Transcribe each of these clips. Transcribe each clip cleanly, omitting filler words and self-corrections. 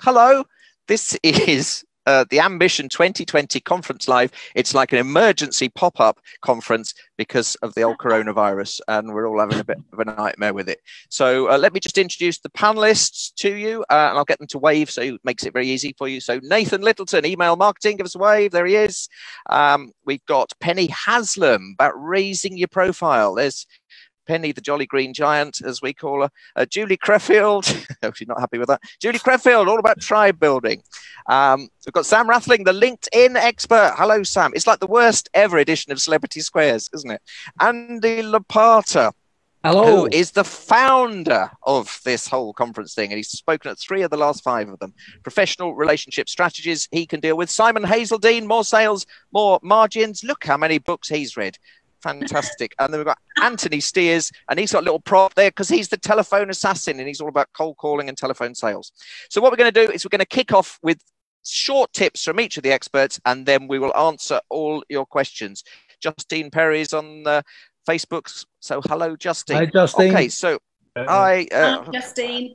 Hello. This is the Ambition 2020 Conference Live. It's like an emergency pop-up conference because of the old coronavirus, and we're all having a bit of a nightmare with it. So let me just introduce the panelists to you, and I'll get them to wave, so it makes it very easy for you. So Nathan Littleton, email marketing, give us a wave. There he is. We've got Penny Haslam about raising your profile. There's Penny, the Jolly Green Giant, as we call her. Julie Creffield, oh, she's not happy with that. Julie Creffield, all about tribe building. We've got Sam Rathling, the LinkedIn expert. Hello, Sam. It's like the worst ever edition of Celebrity Squares, isn't it? Andy Lopata, hello, who is the founder of this whole conference thing, and he's spoken at 3 of the last 5 of them. Professional relationship strategies he can deal with. Simon Hazeldine, more sales, more margins. Look how many books he's read. Fantastic. And then we've got Anthony Steers, and he's got a little prop there because he's the telephone assassin, and he's all about cold calling and telephone sales. So what we're going to do is we're going to kick off with short tips from each of the experts, and then we will answer all your questions. Justine Perry's on Facebook. So hello, Justine. Hi, Justine. Okay, so hi, Justine.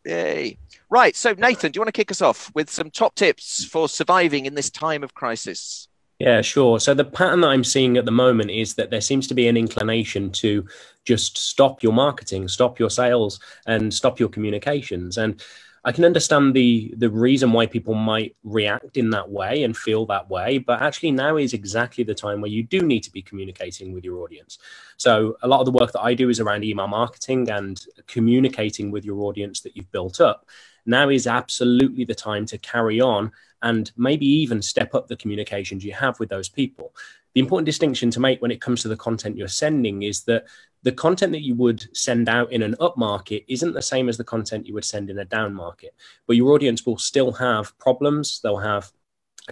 Yay. Right, so Nathan, do you want to kick us off with some top tips for surviving in this time of crisis? Yeah, sure. So the pattern that I'm seeing at the moment is that there seems to be an inclination to just stop your marketing, stop your sales, and stop your communications. And I can understand the reason why people might react in that way and feel that way, but actually now is exactly the time where you do need to be communicating with your audience. So a lot of the work that I do is around email marketing and communicating with your audience that you've built up. Now is absolutely the time to carry on and maybe even step up the communications you have with those people. The important distinction to make when it comes to the content you're sending is that the content that you would send out in an up market isn't the same as the content you would send in a down market, but your audience will still have problems. They'll have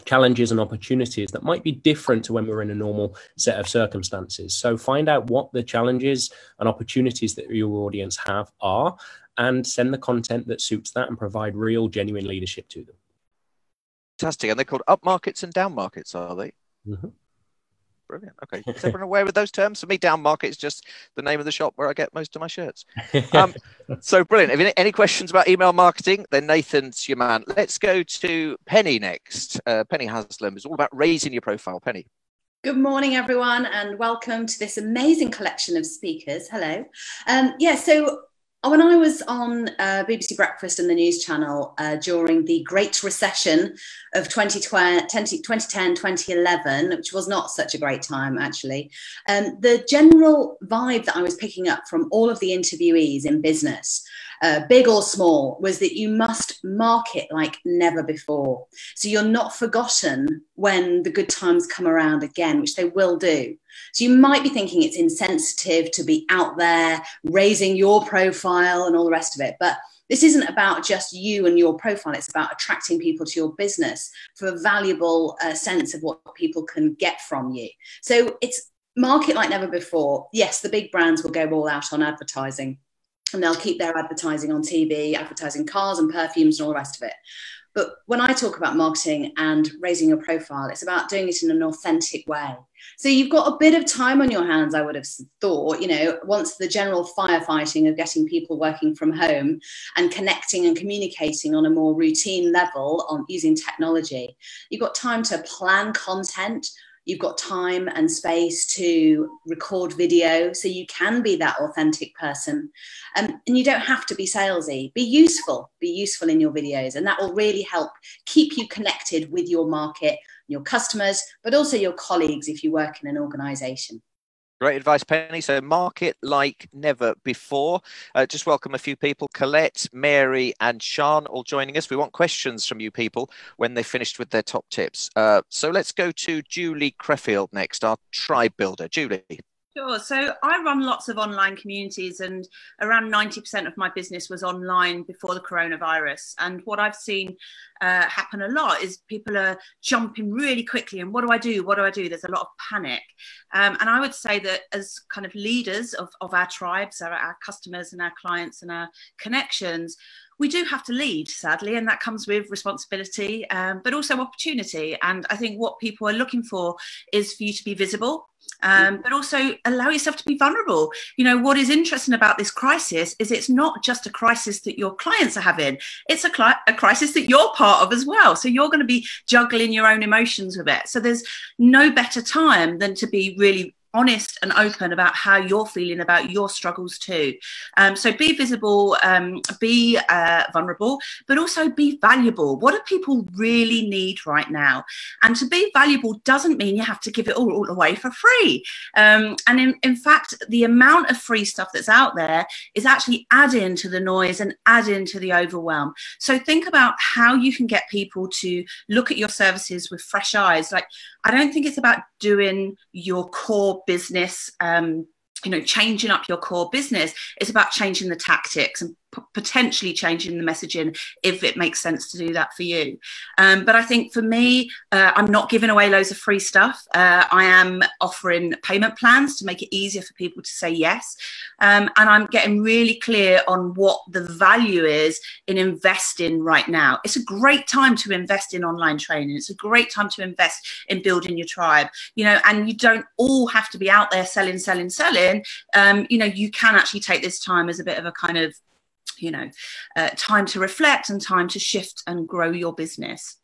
challenges and opportunities that might be different to when we're in a normal set of circumstances. So find out what the challenges and opportunities that your audience have are, and send the content that suits that and provide real, genuine leadership to them. Fantastic. And they're called up markets and down markets, are they? Mm-hmm. Brilliant. Okay. Is everyone aware of those terms? For me, down market is just the name of the shop where I get most of my shirts. So brilliant. If any questions about email marketing, then Nathan's your man. Let's go to Penny next. Penny Haslam is all about raising your profile. Penny. Good morning, everyone, and welcome to this amazing collection of speakers. Hello. So when I was on BBC Breakfast and the News Channel during the Great Recession of 2010, 2011, which was not such a great time, actually, the general vibe that I was picking up from all of the interviewees in business, big or small, was that you must market like never before. So you're not forgotten when the good times come around again, which they will do. So you might be thinking it's insensitive to be out there raising your profile and all the rest of it. But this isn't about just you and your profile. It's about attracting people to your business for a valuable sense of what people can get from you. So it's market like never before. Yes, the big brands will go all out on advertising, and they'll keep their advertising on TV, advertising cars and perfumes and all the rest of it. But when I talk about marketing and raising your profile, it's about doing it in an authentic way. So you've got a bit of time on your hands, I would have thought, once the general firefighting of getting people working from home and connecting and communicating on a more routine level on using technology, you've got time to plan content. You've got time and space to record video, so you can be that authentic person. And you don't have to be salesy. Be useful in your videos, and that will really help keep you connected with your market, your customers, but also your colleagues if you work in an organization. Great advice, Penny. So market like never before. Just welcome a few people. Colette, Mary and Sean all joining us. We want questions from you people when they've finished with their top tips. So let's go to Julie Creffield next, our tribe builder. Julie. Sure. So I run lots of online communities, and around 90% of my business was online before the coronavirus. And what I've seen happen a lot is people are jumping really quickly. And what do I do? What do I do? There's a lot of panic. And I would say that as kind of leaders of our tribes, our customers and our clients and our connections, we do have to lead, sadly, and that comes with responsibility, but also opportunity. And I think what people are looking for is for you to be visible, but also allow yourself to be vulnerable. You know, what is interesting about this crisis is it's not just a crisis that your clients are having, it's a crisis that you're part of as well. So you're going to be juggling your own emotions with it. So there's no better time than to be really honest and open about how you're feeling about your struggles too. So be visible, be vulnerable, but also be valuable. What do people really need right now? And to be valuable doesn't mean you have to give it all away for free. And in fact, the amount of free stuff that's out there is actually adding to the noise and adding to the overwhelm. So think about how you can get people to look at your services with fresh eyes. Like, I don't think it's about doing your core business, you know, changing up your core business. It's about changing the tactics and potentially changing the messaging if it makes sense to do that for you. But I think for me, I'm not giving away loads of free stuff. I am offering payment plans to make it easier for people to say yes. And I'm getting really clear on what the value is in investing right now. It's a great time to invest in online training. It's a great time to invest in building your tribe, you know, and you don't all have to be out there selling. You know, you can actually take this time as a bit of a kind of, you know, time to reflect and time to shift and grow your business.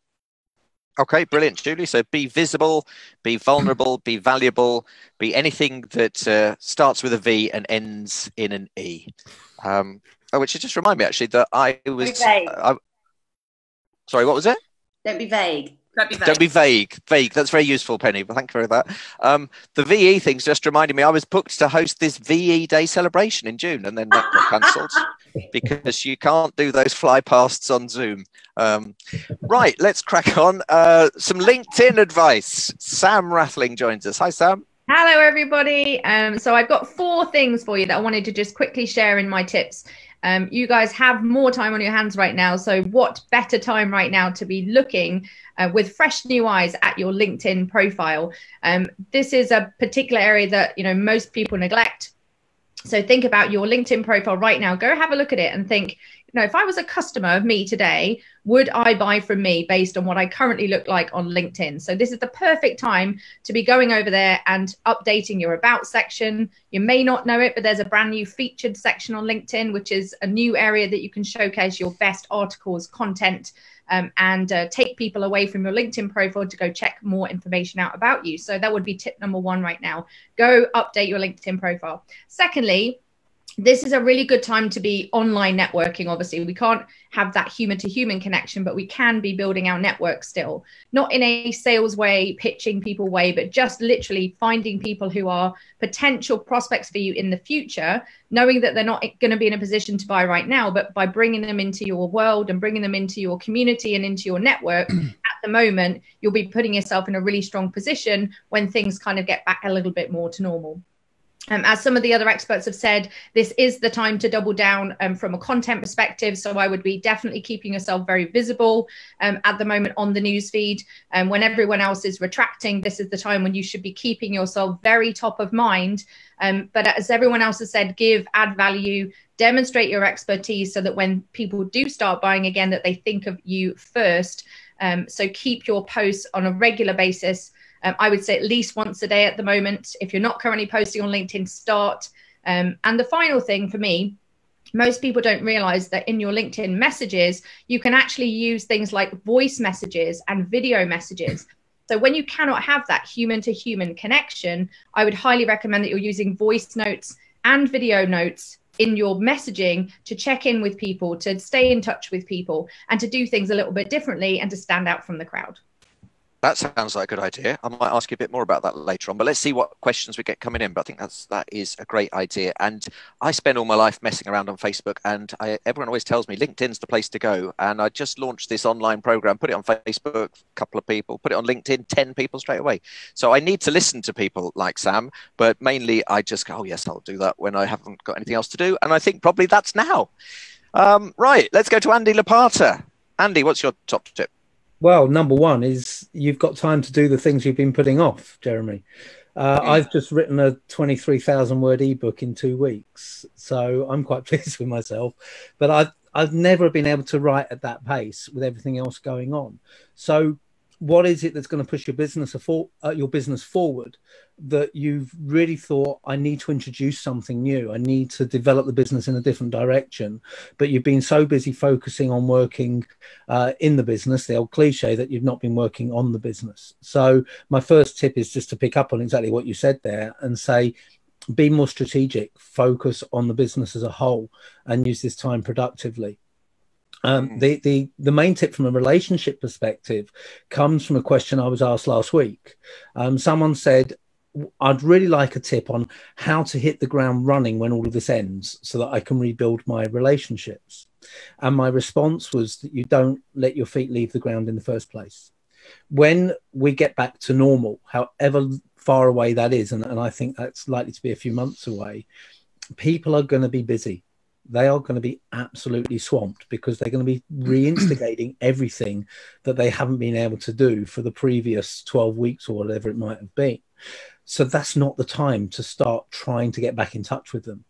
Okay, brilliant, Julie. So be visible, be vulnerable, be valuable, be anything that starts with a V and ends in an E. Which just reminded me actually that I was... sorry, what was it? Don't be vague. Don't be vague. Vague. That's very useful, Penny. But thank you for that. The VE thing's just reminded me I was booked to host this VE Day celebration in June, and then that got cancelled because you can't do those fly pasts on Zoom. Right, let's crack on. Some LinkedIn advice. Sam Rathling joins us. Hi, Sam. Hello, everybody. So I've got 4 things for you that I wanted to just quickly share in my tips. You guys have more time on your hands right now. So what better time right now to be looking with fresh new eyes at your LinkedIn profile? This is a particular area that, you know, most people neglect. So think about your LinkedIn profile right now. Go have a look at it and think, you know, if I was a customer of me today, would I buy from me based on what I currently look like on LinkedIn? So this is the perfect time to be going over there and updating your about section. You may not know it, but there's a brand new featured section on LinkedIn, which is a new area that you can showcase your best articles, content, and take people away from your LinkedIn profile to go check more information out about you. So that would be tip number 1 right now. Go update your LinkedIn profile. Secondly, this is a really good time to be online networking. Obviously, we can't have that human to human connection, but we can be building our network still, not in a sales way, pitching people way, but just literally finding people who are potential prospects for you in the future, knowing that they're not going to be in a position to buy right now, but by bringing them into your world and bringing them into your community and into your network at the moment, you'll be putting yourself in a really strong position when things kind of get back a little bit more to normal. As some of the other experts have said, this is the time to double down from a content perspective. So I would be definitely keeping yourself very visible at the moment on the newsfeed. When everyone else is retracting, this is the time when you should be keeping yourself very top of mind. But as everyone else has said, add value, demonstrate your expertise so that when people do start buying again, that they think of you first. So keep your posts on a regular basis. I would say at least once a day at the moment. If you're not currently posting on LinkedIn, start. And the final thing for me, most people don't realize that in your LinkedIn messages, you can actually use things like voice messages and video messages. So when you cannot have that human to human connection, I would highly recommend that you're using voice notes and video notes in your messaging to check in with people, to stay in touch with people, and to do things a little bit differently and to stand out from the crowd. That sounds like a good idea. I might ask you a bit more about that later on, but let's see what questions we get coming in. But I think that is a great idea. And I spend all my life messing around on Facebook, and everyone always tells me LinkedIn's the place to go. And I just launched this online program, put it on Facebook, a couple of people, put it on LinkedIn, 10 people straight away. So I need to listen to people like Sam, but mainly I just go, oh yes, I'll do that when I haven't got anything else to do. And I think probably that's now. Right, let's go to Andy Lopata. Andy, what's your top tip? Well, number 1 is you've got time to do the things you've been putting off, Jeremy. I've just written a 23,000 word ebook in 2 weeks, so I'm quite pleased with myself. But I've never been able to write at that pace with everything else going on. So what is it that's going to push your business forward that you've really thought, I need to introduce something new, I need to develop the business in a different direction, but you've been so busy focusing on working in the business, the old cliche, that you've not been working on the business. So my first tip is just to pick up on exactly what you said there and say, be more strategic, focus on the business as a whole, and use this time productively. The main tip from a relationship perspective comes from a question I was asked last week. Someone said, I'd really like a tip on how to hit the ground running when all of this ends so that I can rebuild my relationships. And my response was that you don't let your feet leave the ground in the first place. When we get back to normal, however far away that is, and I think that's likely to be a few months away, people are going to be busy. They are going to be absolutely swamped because they're going to be reinstigating everything that they haven't been able to do for the previous 12 weeks or whatever it might have been. So that's not the time to start trying to get back in touch with them.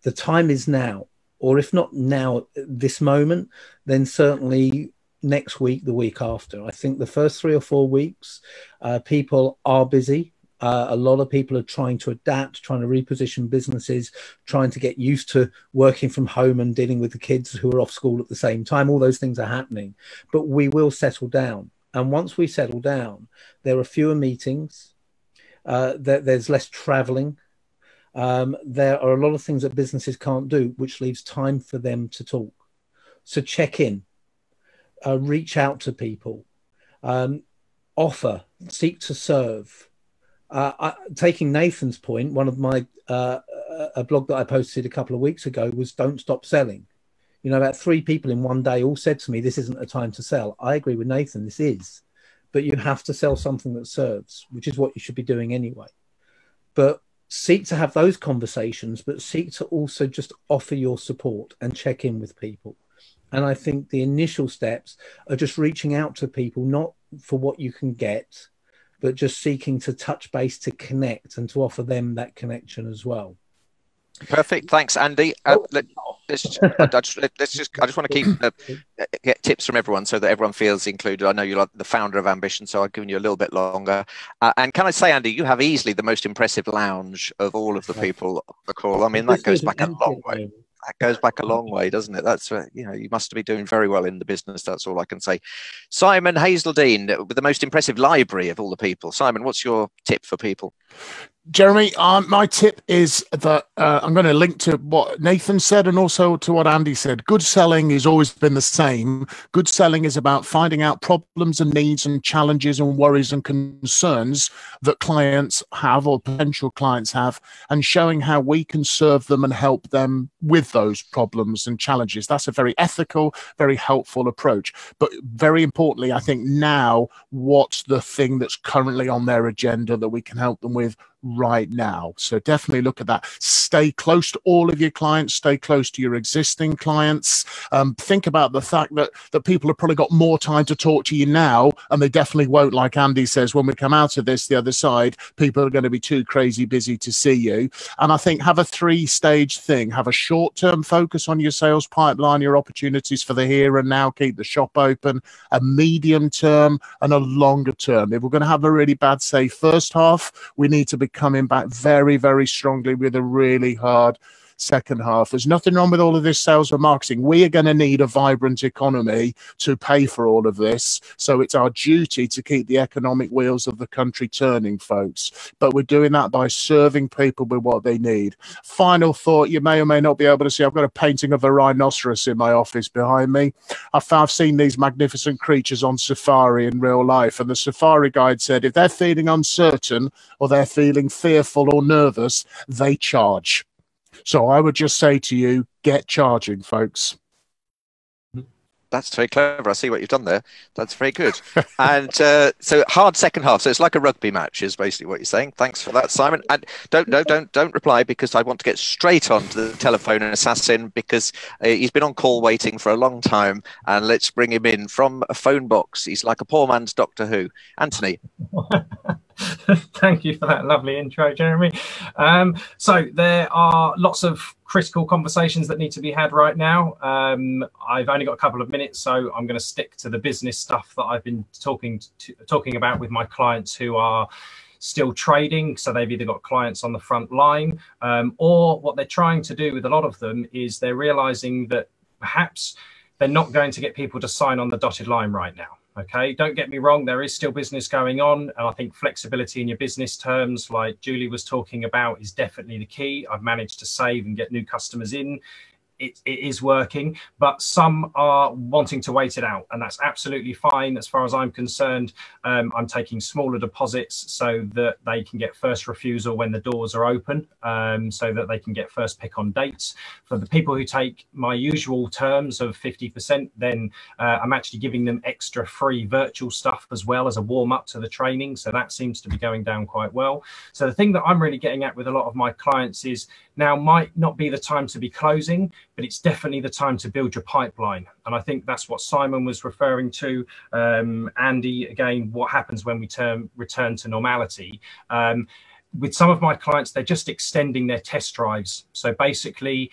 The time is now, or if not now, this moment, then certainly next week, the week after. I think the first 3 or 4 weeks, people are busy. A lot of people are trying to adapt, trying to reposition businesses, trying to get used to working from home and dealing with the kids who are off school at the same time. All those things are happening, but we will settle down. And once we settle down, there are fewer meetings, there's less traveling. There are a lot of things that businesses can't do, which leaves time for them to talk. So check in, reach out to people, offer, seek to serve. Taking Nathan's point, one of my a blog that I posted a couple of weeks ago was don't stop selling. You know, about 3 people in one day all said to me, this isn't a time to sell. I agree with Nathan, this is, but you have to sell something that serves, which is what you should be doing anyway. But seek to have those conversations, but seek to also just offer your support and check in with people. And I think the initial steps are just reaching out to people, not for what you can get, but just seeking to touch base, to connect, and to offer them that connection as well. Perfect. Thanks, Andy. I just want to get tips from everyone so that everyone feels included. I know you're like the founder of Ambition, so I've given you a little bit longer. And can I say, Andy, you have easily the most impressive lounge of all of the people on the call. I mean, that goes back a long way. That goes back a long way, doesn't it? That's, you know, you must be doing very well in the business. That's all I can say. Simon Hazeldine, with the most impressive library of all the people. Simon, what's your tip for people? Jeremy, my tip is that I'm going to link to what Nathan said and also to what Andy said. Good selling has always been the same. Good selling is about finding out problems and needs and challenges and worries and concerns that clients have or potential clients have, and showing how we can serve them and help them with those problems and challenges. That's a very ethical, very helpful approach. But very importantly, I think now, what's the thing that's currently on their agenda that we can help them with right now? So definitely look at that. Stay close to all of your clients, stay close to your existing clients. Think about the fact that people have probably got more time to talk to you now, and they definitely won't, like Andy says, when we come out of this the other side, people are going to be too crazy busy to see you. And I think have a 3-stage thing. Have a short-term focus on your sales pipeline, your opportunities for the here and now, keep the shop open, a medium term and a longer term. If we're going to have a really bad, say, first half, we need to be coming back very, very strongly with a really hard second half. There's nothing wrong with all of this sales and marketing. We are going to need a vibrant economy to pay for all of this. So it's our duty to keep the economic wheels of the country turning, folks. But we're doing that by serving people with what they need. Final thought, you may or may not be able to see, I've got a painting of a rhinoceros in my office behind me. I've seen these magnificent creatures on safari in real life. And the safari guide said, if they're feeling uncertain or they're feeling fearful or nervous, they charge. So I would just say to you, get charging, folks. That's very clever. I see what you've done there. That's very good. And so hard second half. So it's like a rugby match is basically what you're saying. Thanks for that, Simon. And don't reply, because I want to get straight on to the telephone assassin, because he's been on call waiting for a long time. And let's bring him in from a phone box. He's like a poor man's Doctor Who. Anthony. Thank you for that lovely intro, Jeremy. So there are lots of critical conversations that need to be had right now. I've only got a couple of minutes, so I'm going to stick to the business stuff that I've been talking about with my clients who are still trading. So they've either got clients on the front line, or what they're trying to do with a lot of them is they're realizing that perhaps they're not going to get people to sign on the dotted line right now. Okay, don't get me wrong, there is still business going on, and I think flexibility in your business terms, like Julie was talking about, is definitely the key. I've managed to save and get new customers in. It is working, but some are wanting to wait it out, and that's absolutely fine. As far as I'm concerned, I'm taking smaller deposits so that they can get first refusal when the doors are open, so that they can get first pick on dates. For the people who take my usual terms of 50%, then I'm actually giving them extra free virtual stuff as well as a warm up to the training. So that seems to be going down quite well. So the thing that I'm really getting at with a lot of my clients is now might not be the time to be closing, but it's definitely the time to build your pipeline. And I think that's what Simon was referring to. Andy, again, what happens when we return to normality? With some of my clients, they're just extending their test drives. So basically,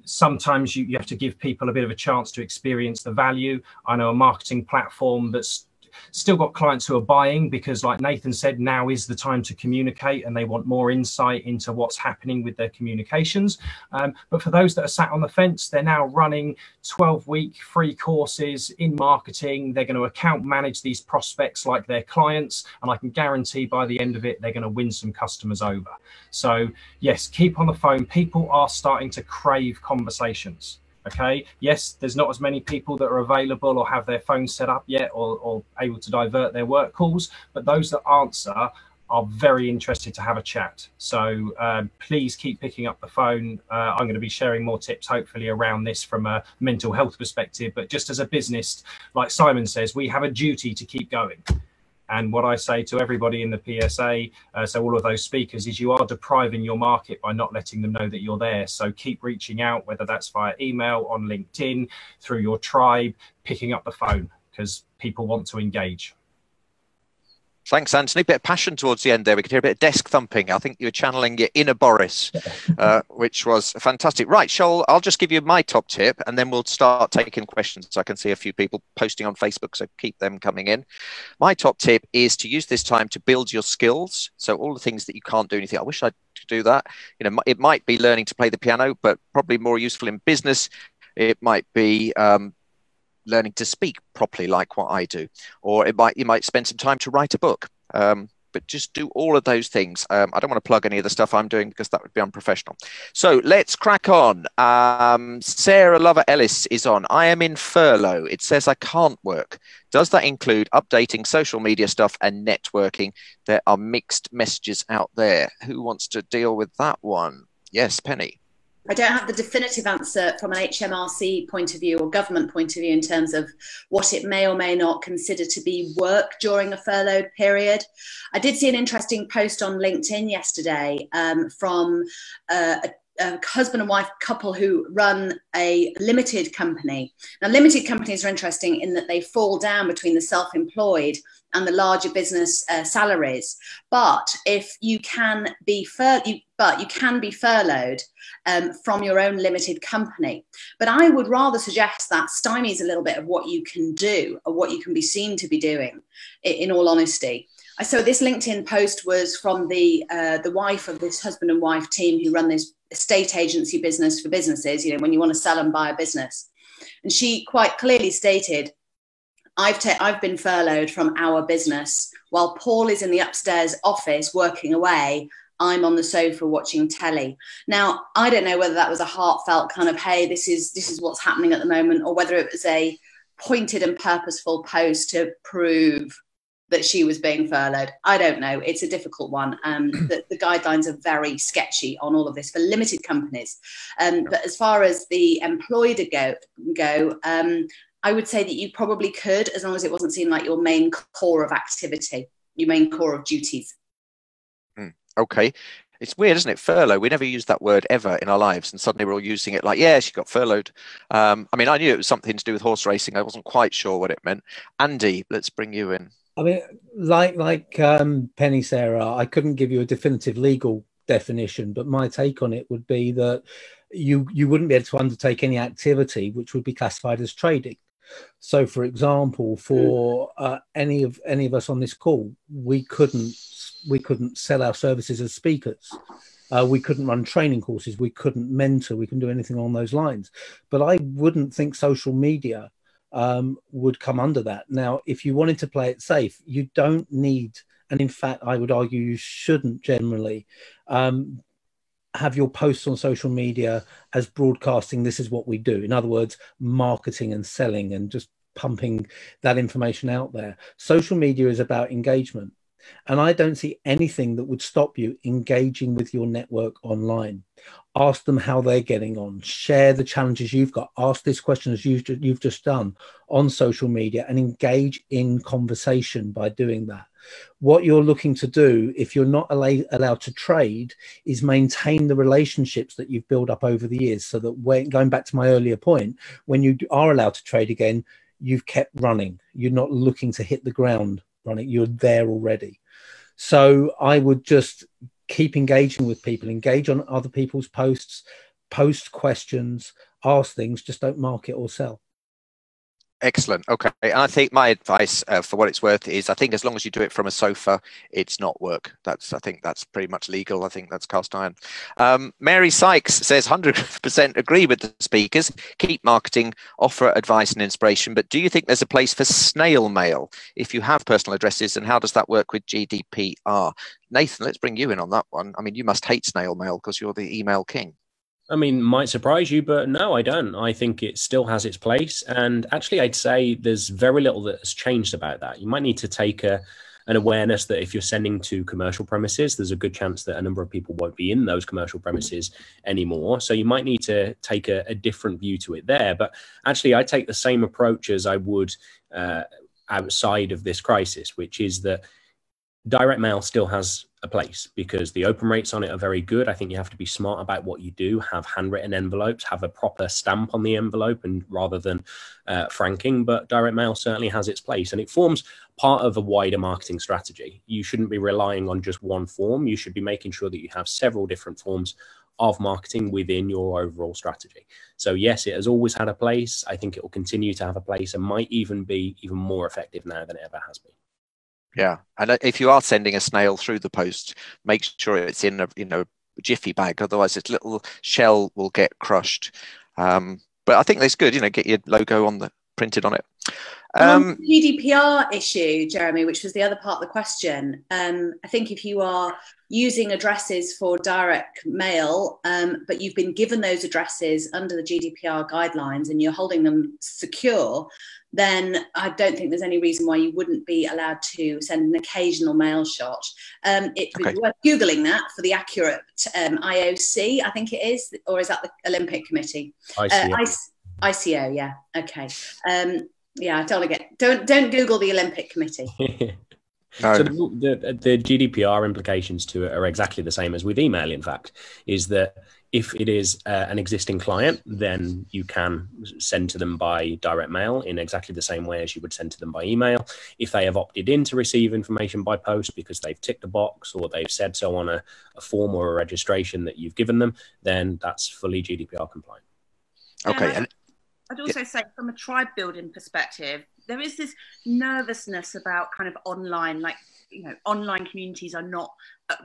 sometimes you have to give people a bit of a chance to experience the value. I know a marketing platform that's still got clients who are buying because, like Nathan said, now is the time to communicate and they want more insight into what's happening with their communications. But for those that are sat on the fence, they're now running 12-week free courses in marketing. They're going to account manage these prospects like their clients, and I can guarantee by the end of it, they're going to win some customers over. So yes, keep on the phone. People are starting to crave conversations. Okay, yes, there's not as many people that are available or have their phones set up yet or able to divert their work calls, but those that answer are very interested to have a chat. So please keep picking up the phone. I'm going to be sharing more tips, hopefully, around this from a mental health perspective. But just as a business, like Simon says, we have a duty to keep going. And what I say to everybody in the PSA, so all of those speakers, is you are depriving your market by not letting them know that you're there. So keep reaching out, whether that's via email, on LinkedIn, through your tribe, picking up the phone, because people want to engage. Thanks, Anthony. A bit of passion towards the end there. We could hear a bit of desk thumping. I think you were channeling your inner Boris, which was fantastic. Right, Shoal, I'll just give you my top tip and then we'll start taking questions. I can see a few people posting on Facebook, so keep them coming in. My top tip is to use this time to build your skills. So all the things that you can't do anything. I wish I could do that. You know, it might be learning to play the piano, but probably more useful in business. It might be learning to speak properly, like what I do, or you might spend some time to write a book. But just do all of those things. I don't want to plug any of the stuff I'm doing because that would be unprofessional. So let's crack on. Sarah Lover Ellis is on. I am in furlough. It says I can't work. Does that include updating social media stuff and networking? There are mixed messages out there. Who wants to deal with that one? Yes, Penny. I don't have the definitive answer from an HMRC point of view or government point of view in terms of what it may or may not consider to be work during a furloughed period. I did see an interesting post on LinkedIn yesterday from a husband and wife couple who run a limited company. Now, limited companies are interesting in that they fall down between the self-employed and the larger business salaries. But if you can be you can be furloughed from your own limited company. But I would rather suggest that stymies a little bit of what you can do or what you can be seen to be doing, in all honesty. So this LinkedIn post was from the wife of this husband and wife team who run this estate agency business for businesses, you know, when you want to sell and buy a business. And she quite clearly stated, I've been furloughed from our business. While Paul is in the upstairs office working away, I'm on the sofa watching telly. Now, I don't know whether that was a heartfelt kind of, hey, this is what's happening at the moment, or whether it was a pointed and purposeful post to prove that she was being furloughed. I don't know. It's a difficult one. The guidelines are very sketchy on all of this for limited companies. But as far as the employed go, I would say that you probably could, as long as it wasn't seen like your main core of activity, your main core of duties. Okay. It's weird, isn't it? Furlough. We never used that word ever in our lives, and suddenly we're all using it like, yeah, she got furloughed. I mean, I knew it was something to do with horse racing. I wasn't quite sure what it meant. Andy, let's bring you in. I mean, like Penny Sarah, I couldn't give you a definitive legal definition, but my take on it would be that you wouldn't be able to undertake any activity which would be classified as trading. So, for example, for any of us on this call, we couldn't sell our services as speakers. We couldn't run training courses. We couldn't mentor. We couldn't do anything along those lines. But I wouldn't think social media would come under that. Now, if you wanted to play it safe, you don't need, and in fact, I would argue you shouldn't generally have your posts on social media as broadcasting, this is what we do. In other words, marketing and selling and just pumping that information out there. Social media is about engagement. And I don't see anything that would stop you engaging with your network online. Ask them how they're getting on. Share the challenges you've got. Ask this question as you've just done on social media, and engage in conversation by doing that. What you're looking to do, if you're not allowed to trade, is maintain the relationships that you've built up over the years, so that when, going back to my earlier point, when you are allowed to trade again, you've kept running. You're not looking to hit the ground running. You're there already. So I would just keep engaging with people, engage on other people's posts, post questions, ask things, just don't market or sell. Excellent. Okay. And I think my advice, for what it's worth, is I think as long as you do it from a sofa, it's not work. I think that's pretty much legal. I think that's cast iron. Mary Sykes says 100% agree with the speakers. Keep marketing, offer advice and inspiration. But do you think there's a place for snail mail if you have personal addresses? And how does that work with GDPR? Nathan, let's bring you in on that one. I mean, you must hate snail mail because you're the email king. I mean, might surprise you, but no, I don't. I think it still has its place. And actually, I'd say there's very little that has changed about that. You might need to take an awareness that if you're sending to commercial premises, there's a good chance that a number of people won't be in those commercial premises anymore. So you might need to take a different view to it there. But actually, I take the same approach as I would outside of this crisis, which is that direct mail still has a place because the open rates on it are very good. I think you have to be smart about what you do, have handwritten envelopes, have a proper stamp on the envelope, and rather than franking. But direct mail certainly has its place, and it forms part of a wider marketing strategy. You shouldn't be relying on just one form. You should be making sure that you have several different forms of marketing within your overall strategy. So yes, it has always had a place. I think it will continue to have a place and might even be even more effective now than it ever has been. Yeah, and if you are sending a snail through the post, make sure it's in a jiffy bag. Otherwise, its little shell will get crushed. But I think that's good. Get your logo printed on it. On the GDPR issue, Jeremy, which was the other part of the question. I think if you are using addresses for direct mail, but you've been given those addresses under the GDPR guidelines and you're holding them secure, then I don't think there's any reason why you wouldn't be allowed to send an occasional mail shot. It would be worth Googling that for the accurate IOC, I think it is, or is that the Olympic Committee? ICO, yeah. Okay. Yeah, I don't Google the Olympic Committee. No. So the GDPR implications to it are exactly the same as with email, in fact, is that if it is an existing client, then you can send to them by direct mail in exactly the same way as you would send to them by email. If they have opted in to receive information by post because they've ticked a box or they've said so on a form or a registration that you've given them, then that's fully GDPR compliant. Okay. And I'd also say from a tribe building perspective, there is this nervousness about kind of online, online communities are not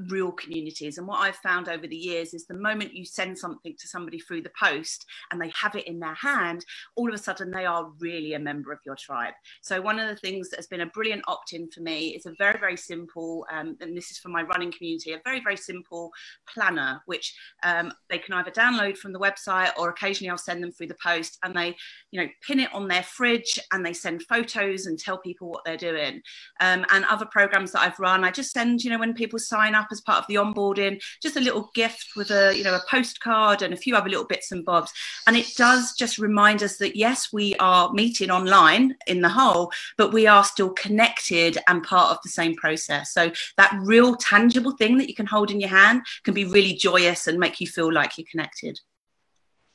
real communities. And what I've found over the years is the moment you send something to somebody through the post and they have it in their hand, all of a sudden they are really a member of your tribe. So one of the things that has been a brilliant opt-in for me is a very, very simple, and this is for my running community, a very, very simple planner, which they can either download from the website or occasionally I'll send them through the post, and they, pin it on their fridge and they send photos and tell people what they're doing. And other programs that I've run, I just send, when people sign up as part of the onboarding, just a little gift with a postcard and a few other little bits and bobs. And it does just remind us that yes, we are meeting online in the whole, but we are still connected and part of the same process. So that real tangible thing that you can hold in your hand can be really joyous and make you feel like you're connected.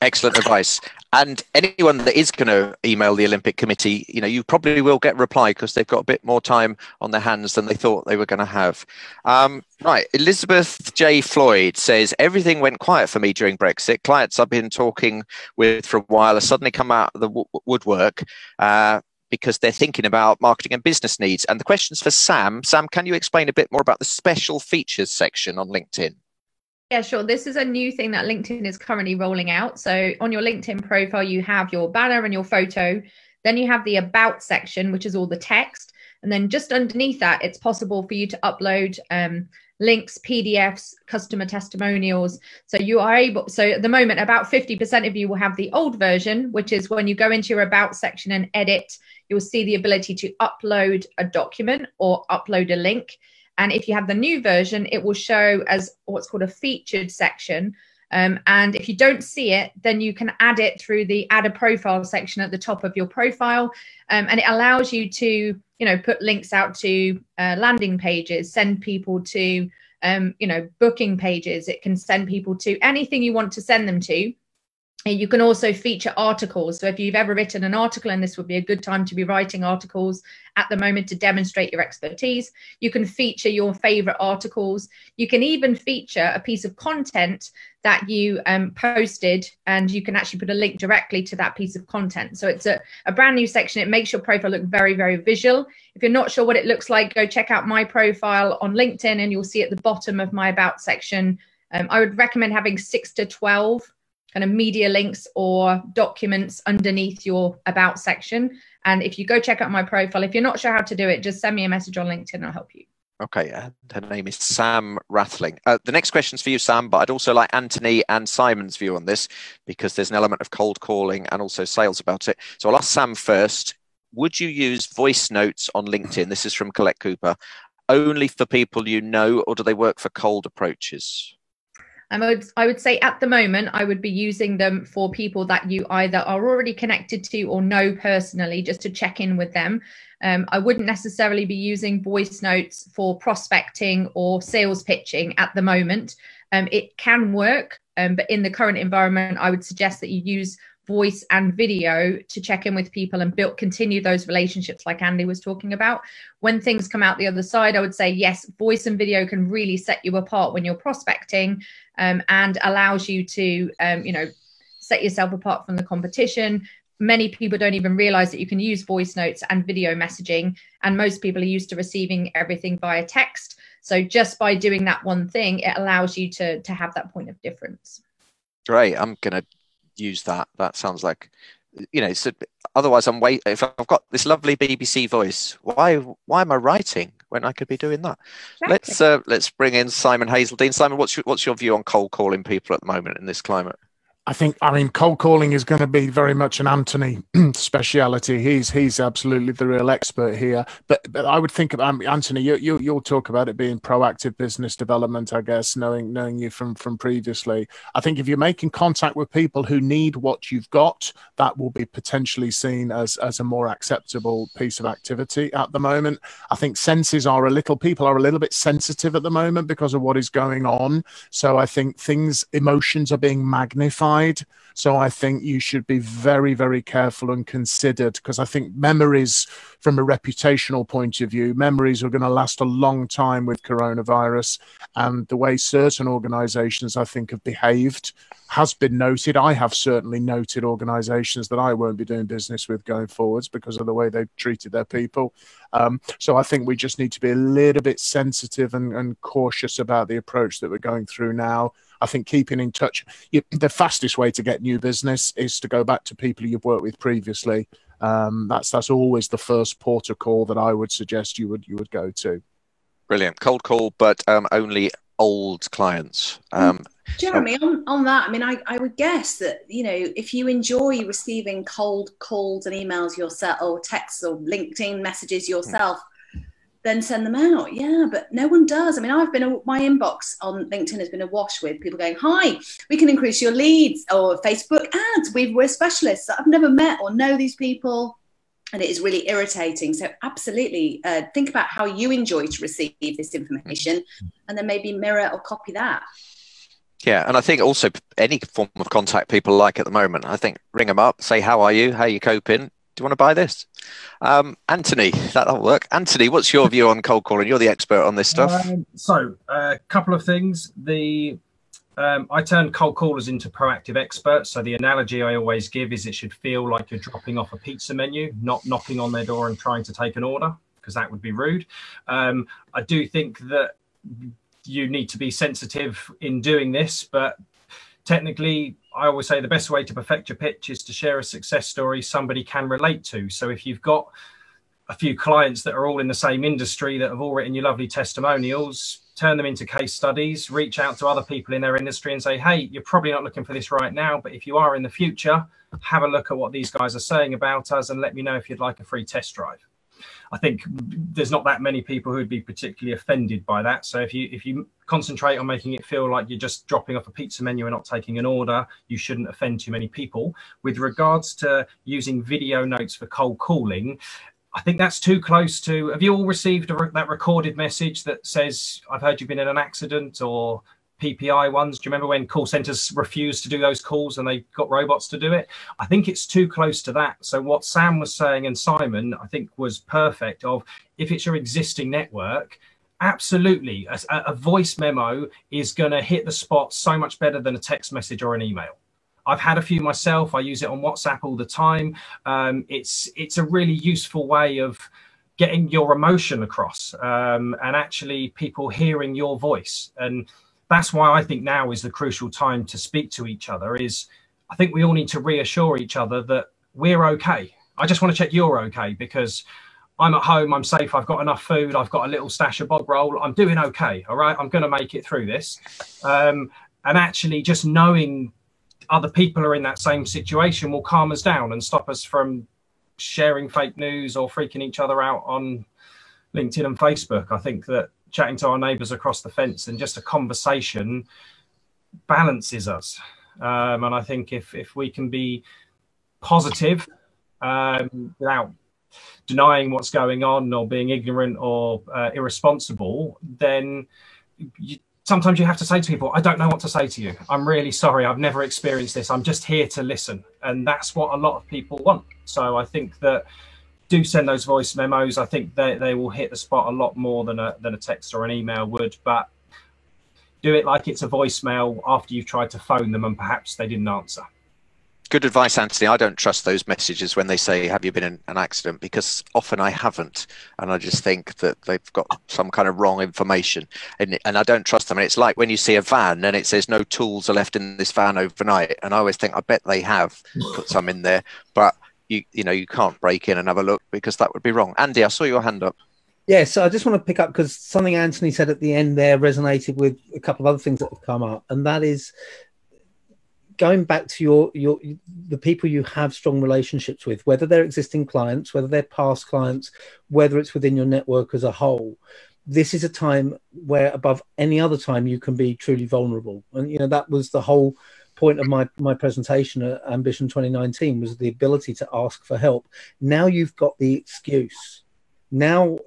Excellent advice. And anyone that is going to email the Olympic Committee, you probably will get a reply because they've got a bit more time on their hands than they thought they were going to have. Right. Elizabeth J. Floyd says, everything went quiet for me during Brexit. Clients I've been talking with for a while have suddenly come out of the woodwork because they're thinking about marketing and business needs. And the question's for Sam. Sam, can you explain a bit more about the special features section on LinkedIn? Yeah, sure. This is a new thing that LinkedIn is currently rolling out. So on your LinkedIn profile, you have your banner and your photo. Then you have the About section, which is all the text. And then just underneath that, it's possible for you to upload links, PDFs, customer testimonials. So you are able, so at the moment, about 50% of you will have the old version, which is when you go into your About section and edit, you'll see the ability to upload a document or upload a link. And if you have the new version, it will show as what's called a featured section. And if you don't see it, then you can add it through the add a profile section at the top of your profile. And it allows you to, put links out to landing pages, send people to, booking pages. It can send people to anything you want to send them to. And you can also feature articles. So if you've ever written an article, and this would be a good time to be writing articles at the moment to demonstrate your expertise, you can feature your favorite articles. You can even feature a piece of content that you posted, and you can actually put a link directly to that piece of content. So it's a brand new section. It makes your profile look very, very visual. If you're not sure what it looks like, go check out my profile on LinkedIn, and you'll see at the bottom of my About section, I would recommend having 6 to 12 kind of media links or documents underneath your About section. And if you go check out my profile, if you're not sure how to do it, just send me a message on LinkedIn and I'll help you. Okay, her name is Sam Rathling. The next question's for you, Sam, but I'd also like Anthony and Simon's view on this because there's an element of cold calling and also sales about it. So I'll ask Sam first. Would you use voice notes on LinkedIn? This is from Colette Cooper. Only for people you know, or do they work for cold approaches? I would say at the moment, I would be using them for people that you either are already connected to or know personally, just to check in with them. I wouldn't necessarily be using voice notes for prospecting or sales pitching at the moment. It can work, but in the current environment, I would suggest that you use voice and video to check in with people and continue those relationships like Andy was talking about. When things come out the other side, I would say, yes, voice and video can really set you apart when you're prospecting, and allows you to, set yourself apart from the competition. Many people don't even realize that you can use voice notes and video messaging, and most people are used to receiving everything via text. So just by doing that one thing, it allows you to have that point of difference. Great. I'm going to use that. That sounds like, so otherwise if I've got this lovely BBC voice, why am I writing when I could be doing that? Exactly. Let's bring in Simon Hazeldine. Simon, what's your view on cold calling people at the moment in this climate? I mean, cold calling is going to be very much an Anthony speciality. He's absolutely the real expert here. But I would think about Anthony. You'll talk about it being proactive business development, I guess, knowing you from previously. I think if you're making contact with people who need what you've got, that will be potentially seen as a more acceptable piece of activity at the moment. I think people are a little bit sensitive at the moment because of what is going on. So I think emotions are being magnified. So I think you should be very, very careful and considered, because I think memories, from a reputational point of view, memories are going to last a long time with coronavirus. And the way certain organizations, I think, have behaved has been noted. I have certainly noted organizations that I won't be doing business with going forwards because of the way they've treated their people. So I think we just need to be a little bit sensitive and cautious about the approach that we're going through now. I think keeping in touch, the fastest way to get new business is to go back to people you've worked with previously. That's always the first port of call that I would suggest you would go to. Brilliant. Cold call, but only old clients. Jeremy, on that, I mean, I would guess that, if you enjoy receiving cold calls and emails yourself, or texts or LinkedIn messages yourself, then send them out. Yeah, but no one does. I mean, my inbox on LinkedIn has been awash with people going, hi, we can increase your leads, or Facebook ads. We're specialists. I've never met or know these people. And it is really irritating. So absolutely think about how you enjoy to receive this information, and then maybe mirror or copy that. Yeah, and I think also any form of contact people like at the moment, I think ring them up, say, how are you? How are you coping? Do you want to buy this? Anthony, that'll work. Anthony, what's your view on cold calling? You're the expert on this stuff. So a couple of things. I turn cold callers into proactive experts. So the analogy I always give is it should feel like you're dropping off a pizza menu, not knocking on their door and trying to take an order, because that would be rude. I do think that you need to be sensitive in doing this, but technically I always say the best way to perfect your pitch is to share a success story somebody can relate to. So if you've got a few clients that are all in the same industry that have all written you lovely testimonials, turn them into case studies, reach out to other people in their industry and say, hey, you're probably not looking for this right now, but if you are in the future, have a look at what these guys are saying about us and let me know if you'd like a free test drive. I think there's not that many people who'd be particularly offended by that. So if you concentrate on making it feel like you're just dropping off a pizza menu and not taking an order, you shouldn't offend too many people. With regards to using video notes for cold calling, I think that's too close to, have you all received that recorded message that says, I've heard you've been in an accident, or PPI ones? Do you remember when call centers refused to do those calls and they got robots to do it? I think it's too close to that. So what Sam was saying and Simon, I think, was perfect of, if it's your existing network, absolutely, a voice memo is going to hit the spot so much better than a text message or an email. I've had a few myself. I use it on WhatsApp all the time. It's a really useful way of getting your emotion across, and actually people hearing your voice. And that's why I think now is the crucial time to speak to each other. Is I think we all need to reassure each other that we're okay. I just want to check you're okay, because I'm at home, I'm safe, I've got enough food, I've got a little stash of bog roll, I'm doing okay, all right? I'm going to make it through this. And actually just knowing other people are in that same situation will calm us down and stop us from sharing fake news or freaking each other out on LinkedIn and Facebook. I think that chatting to our neighbours across the fence and just a conversation balances us. And I think if we can be positive without denying what's going on or being ignorant or irresponsible, then sometimes you have to say to people, I don't know what to say to you. I'm really sorry. I've never experienced this. I'm just here to listen. And that's what a lot of people want. So I think that do send those voice memos. I think they will hit the spot a lot more than a text or an email would, but do it like it's a voicemail after you've tried to phone them and perhaps they didn't answer. Good advice, Anthony. I don't trust those messages when they say, have you been in an accident? Because often I haven't. And I just think that they've got some kind of wrong information. And I don't trust them. And it's like when you see a van and it says no tools are left in this van overnight. And I always think, I bet they have put some in there. But, you can't break in and have a look, because that would be wrong. Andy, I saw your hand up. Yeah, so I just want to pick up, because something Anthony said at the end there resonated with a couple of other things that have come up. And that is, going back to the people you have strong relationships with, whether they're existing clients, whether they're past clients, whether it's within your network as a whole, this is a time where above any other time you can be truly vulnerable. And, that was the whole point of my presentation at Ambition 2019, was the ability to ask for help. Now you've got the excuse. Now,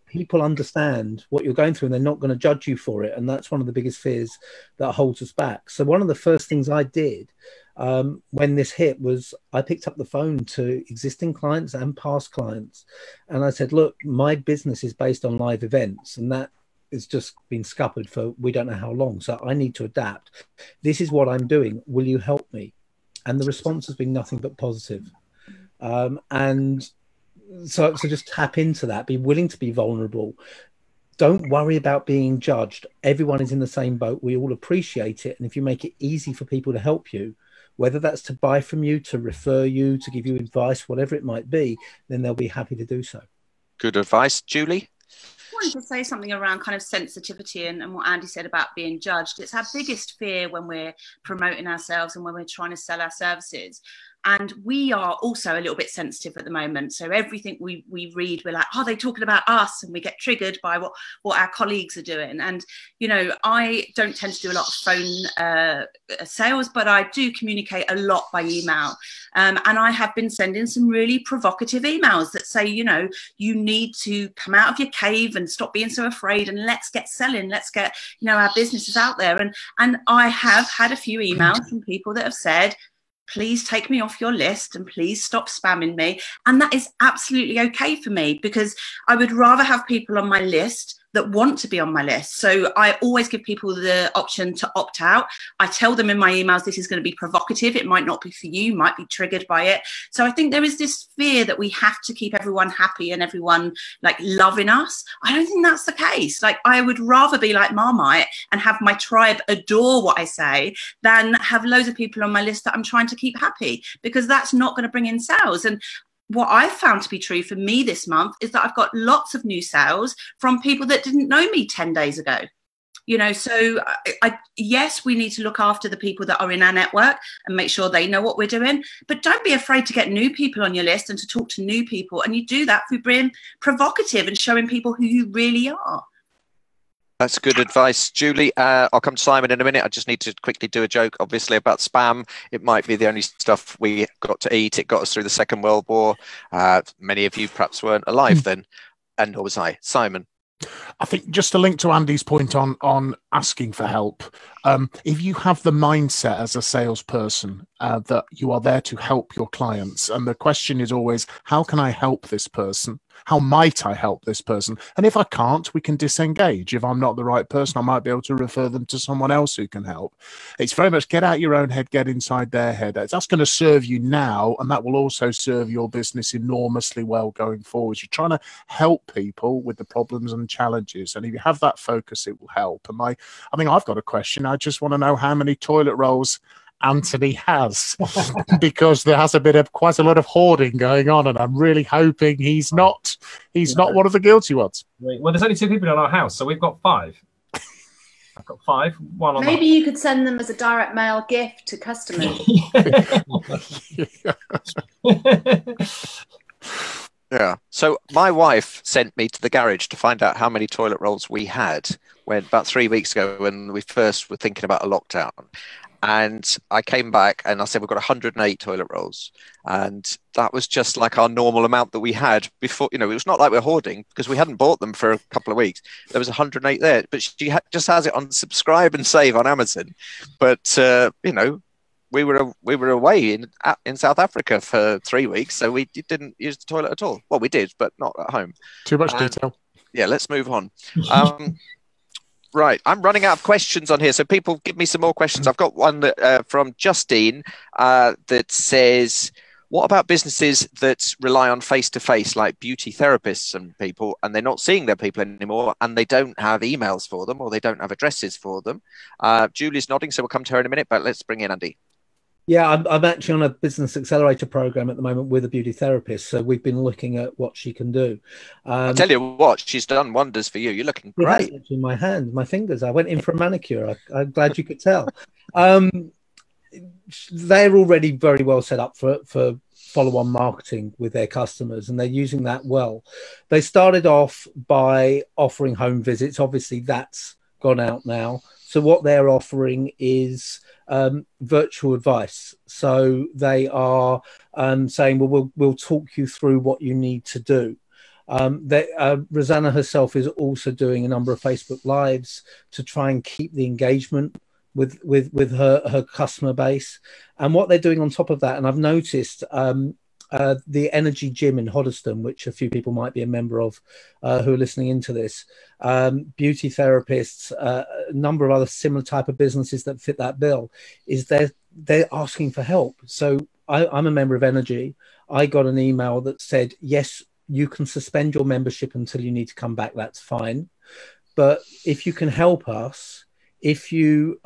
people understand what you're going through and they're not going to judge you for it. And that's one of the biggest fears that holds us back. So one of the first things I did when this hit was I picked up the phone to existing clients and past clients. And I said, look, my business is based on live events, and that has just been scuppered for we don't know how long. So I need to adapt. This is what I'm doing. Will you help me? And the response has been nothing but positive. So just tap into that, be willing to be vulnerable. Don't worry about being judged. Everyone is in the same boat. We all appreciate it. And if you make it easy for people to help you, whether that's to buy from you, to refer you, to give you advice, whatever it might be, then they'll be happy to do so. Good advice. Julie? I wanted to say something around kind of sensitivity and what Andy said about being judged. It's our biggest fear when we're promoting ourselves and when we're trying to sell our services. And we are also a little bit sensitive at the moment. So everything we read, we're like, oh, they're talking about us, and we get triggered by what our colleagues are doing. And, you know, I don't tend to do a lot of phone sales, but I do communicate a lot by email. And I have been sending some really provocative emails that say, you know, you need to come out of your cave and stop being so afraid, and let's get selling. Let's get, you know, our businesses out there. And I have had a few emails from people that have said, please take me off your list and please stop spamming me. And that is absolutely okay for me, because I would rather have people on my list that want to be on my list. So I always give people the option to opt out. I tell them in my emails, this is going to be provocative. It might not be for you, might be triggered by it. So I think there is this fear that we have to keep everyone happy and everyone like loving us. I don't think that's the case. Like, I would rather be like Marmite and have my tribe adore what I say than have loads of people on my list that I'm trying to keep happy, because that's not going to bring in sales. And what I've found to be true for me this month is that I've got lots of new sales from people that didn't know me 10 days ago. You know, so yes, we need to look after the people that are in our network and make sure they know what we're doing. But don't be afraid to get new people on your list and to talk to new people. And you do that through being provocative and showing people who you really are. That's good advice, Julie. I'll come to Simon in a minute. I just need to quickly do a joke, obviously, about spam. It might be the only stuff we got to eat. It got us through the Second World War. Many of you perhaps weren't alive then, and nor was I. Simon. I think just to link to Andy's point on asking for help, if you have the mindset as a salesperson that you are there to help your clients, and the question is always, how can I help this person? How might I help this person? And if I can't, we can disengage. If I'm not the right person, I might be able to refer them to someone else who can help. It's very much get out your own head, get inside their head. That's going to serve you now, and that will also serve your business enormously well going forward. You're trying to help people with the problems and challenges, and if you have that focus, it will help. And I think I've got a question. I just want to know how many toilet rolls Anthony has, because there has quite a lot of hoarding going on, and I'm really hoping he's not one of the guilty ones. Well, there's only 2 people in our house, so we've got 5. I've got 5. One on. Maybe you could send them as a direct mail gift to customers. Yeah. So my wife sent me to the garage to find out how many toilet rolls we had when about 3 weeks ago, when we first were thinking about a lockdown. And I came back and I said, we've got 108 toilet rolls. And that was just like our normal amount that we had before. You know, it was not like we're hoarding, because we hadn't bought them for a couple of weeks. There was 108 there, but she just has it on subscribe and save on Amazon. But, you know, we were away in South Africa for 3 weeks, so we didn't use the toilet at all. Well, we did, but not at home. Too much detail. Yeah, let's move on. Right, I'm running out of questions on here, so people give me some more questions. I've got one that, from Justine that says, what about businesses that rely on face-to-face, like beauty therapists and people, and they're not seeing their people anymore, and they don't have emails for them, or they don't have addresses for them? Julie's nodding, so we'll come to her in a minute, but let's bring in Andy. Yeah, I'm actually on a business accelerator program at the moment with a beauty therapist. So we've been looking at what she can do. I'll tell you what, she's done wonders for you. You're looking great. In my hand, my fingers. I went in for a manicure. I'm glad you could tell. They're already very well set up for follow-on marketing with their customers, and they're using that well. They started off by offering home visits. Obviously, that's gone out now. So what they're offering is virtual advice. So they are saying, well, we'll talk you through what you need to do. Rosanna herself is also doing a number of Facebook Lives to try and keep the engagement with her customer base. And what they're doing on top of that, and I've noticed the Energy Gym in Hoddesdon, which a few people might be a member of who are listening into this, beauty therapists, a number of other similar type of businesses that fit that bill, is they're asking for help. So I'm a member of Energy. I got an email that said, yes, you can suspend your membership until you need to come back. That's fine. But if you can help us, if you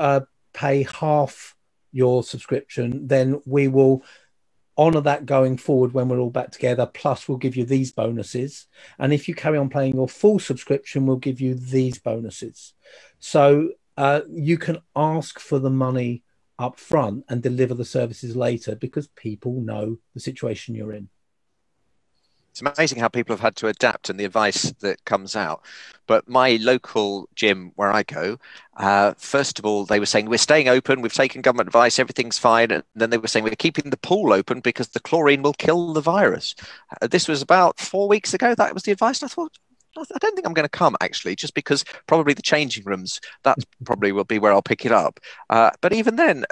pay half your subscription, then we will honor that going forward when we're all back together. Plus, we'll give you these bonuses. And if you carry on paying your full subscription, we'll give you these bonuses. So you can ask for the money up front and deliver the services later, because people know the situation you're in. It's amazing how people have had to adapt and the advice that comes out. But my local gym where I go, first of all, they were saying, we're staying open, we've taken government advice, everything's fine. And then they were saying, we're keeping the pool open because the chlorine will kill the virus. This was about 4 weeks ago. That was the advice. And I thought, I don't think I'm going to come, actually, just because probably the changing rooms, that probably will be where I'll pick it up. But even then,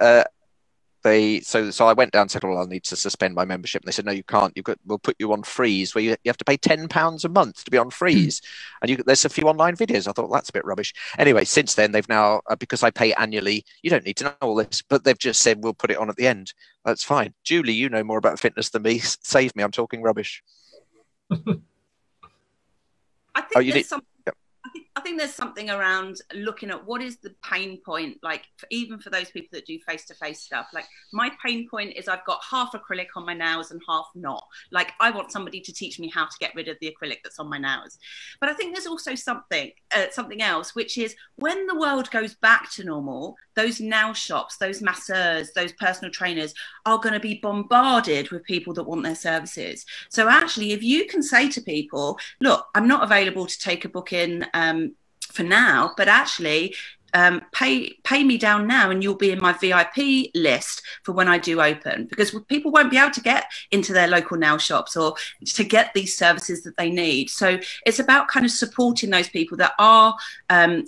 so I went down and said, well, I'll need to suspend my membership. And they said, no, you can't. We'll put you on freeze, where you have to pay £10 a month to be on freeze. And there's a few online videos. I thought, that's a bit rubbish. Anyway, since then, they've now, because I pay annually, you don't need to know all this, but they've just said, we'll put it on at the end. That's fine. Julie, you know more about fitness than me. Save me. I'm talking rubbish. I think there's something around looking at what is the pain point, like even for those people that do face-to-face stuff. Like my pain point is I've got half acrylic on my nails and half not. Like I want somebody to teach me how to get rid of the acrylic that's on my nails. But I think there's also something else, which is when the world goes back to normal, those nail shops, those masseurs, those personal trainers are going to be bombarded with people that want their services. So actually, if you can say to people, look, I'm not available to take a booking for now, but actually pay me down now and you'll be in my VIP list for when I do open, because people won't be able to get into their local nail shops or to get these services that they need. So it's about kind of supporting those people that are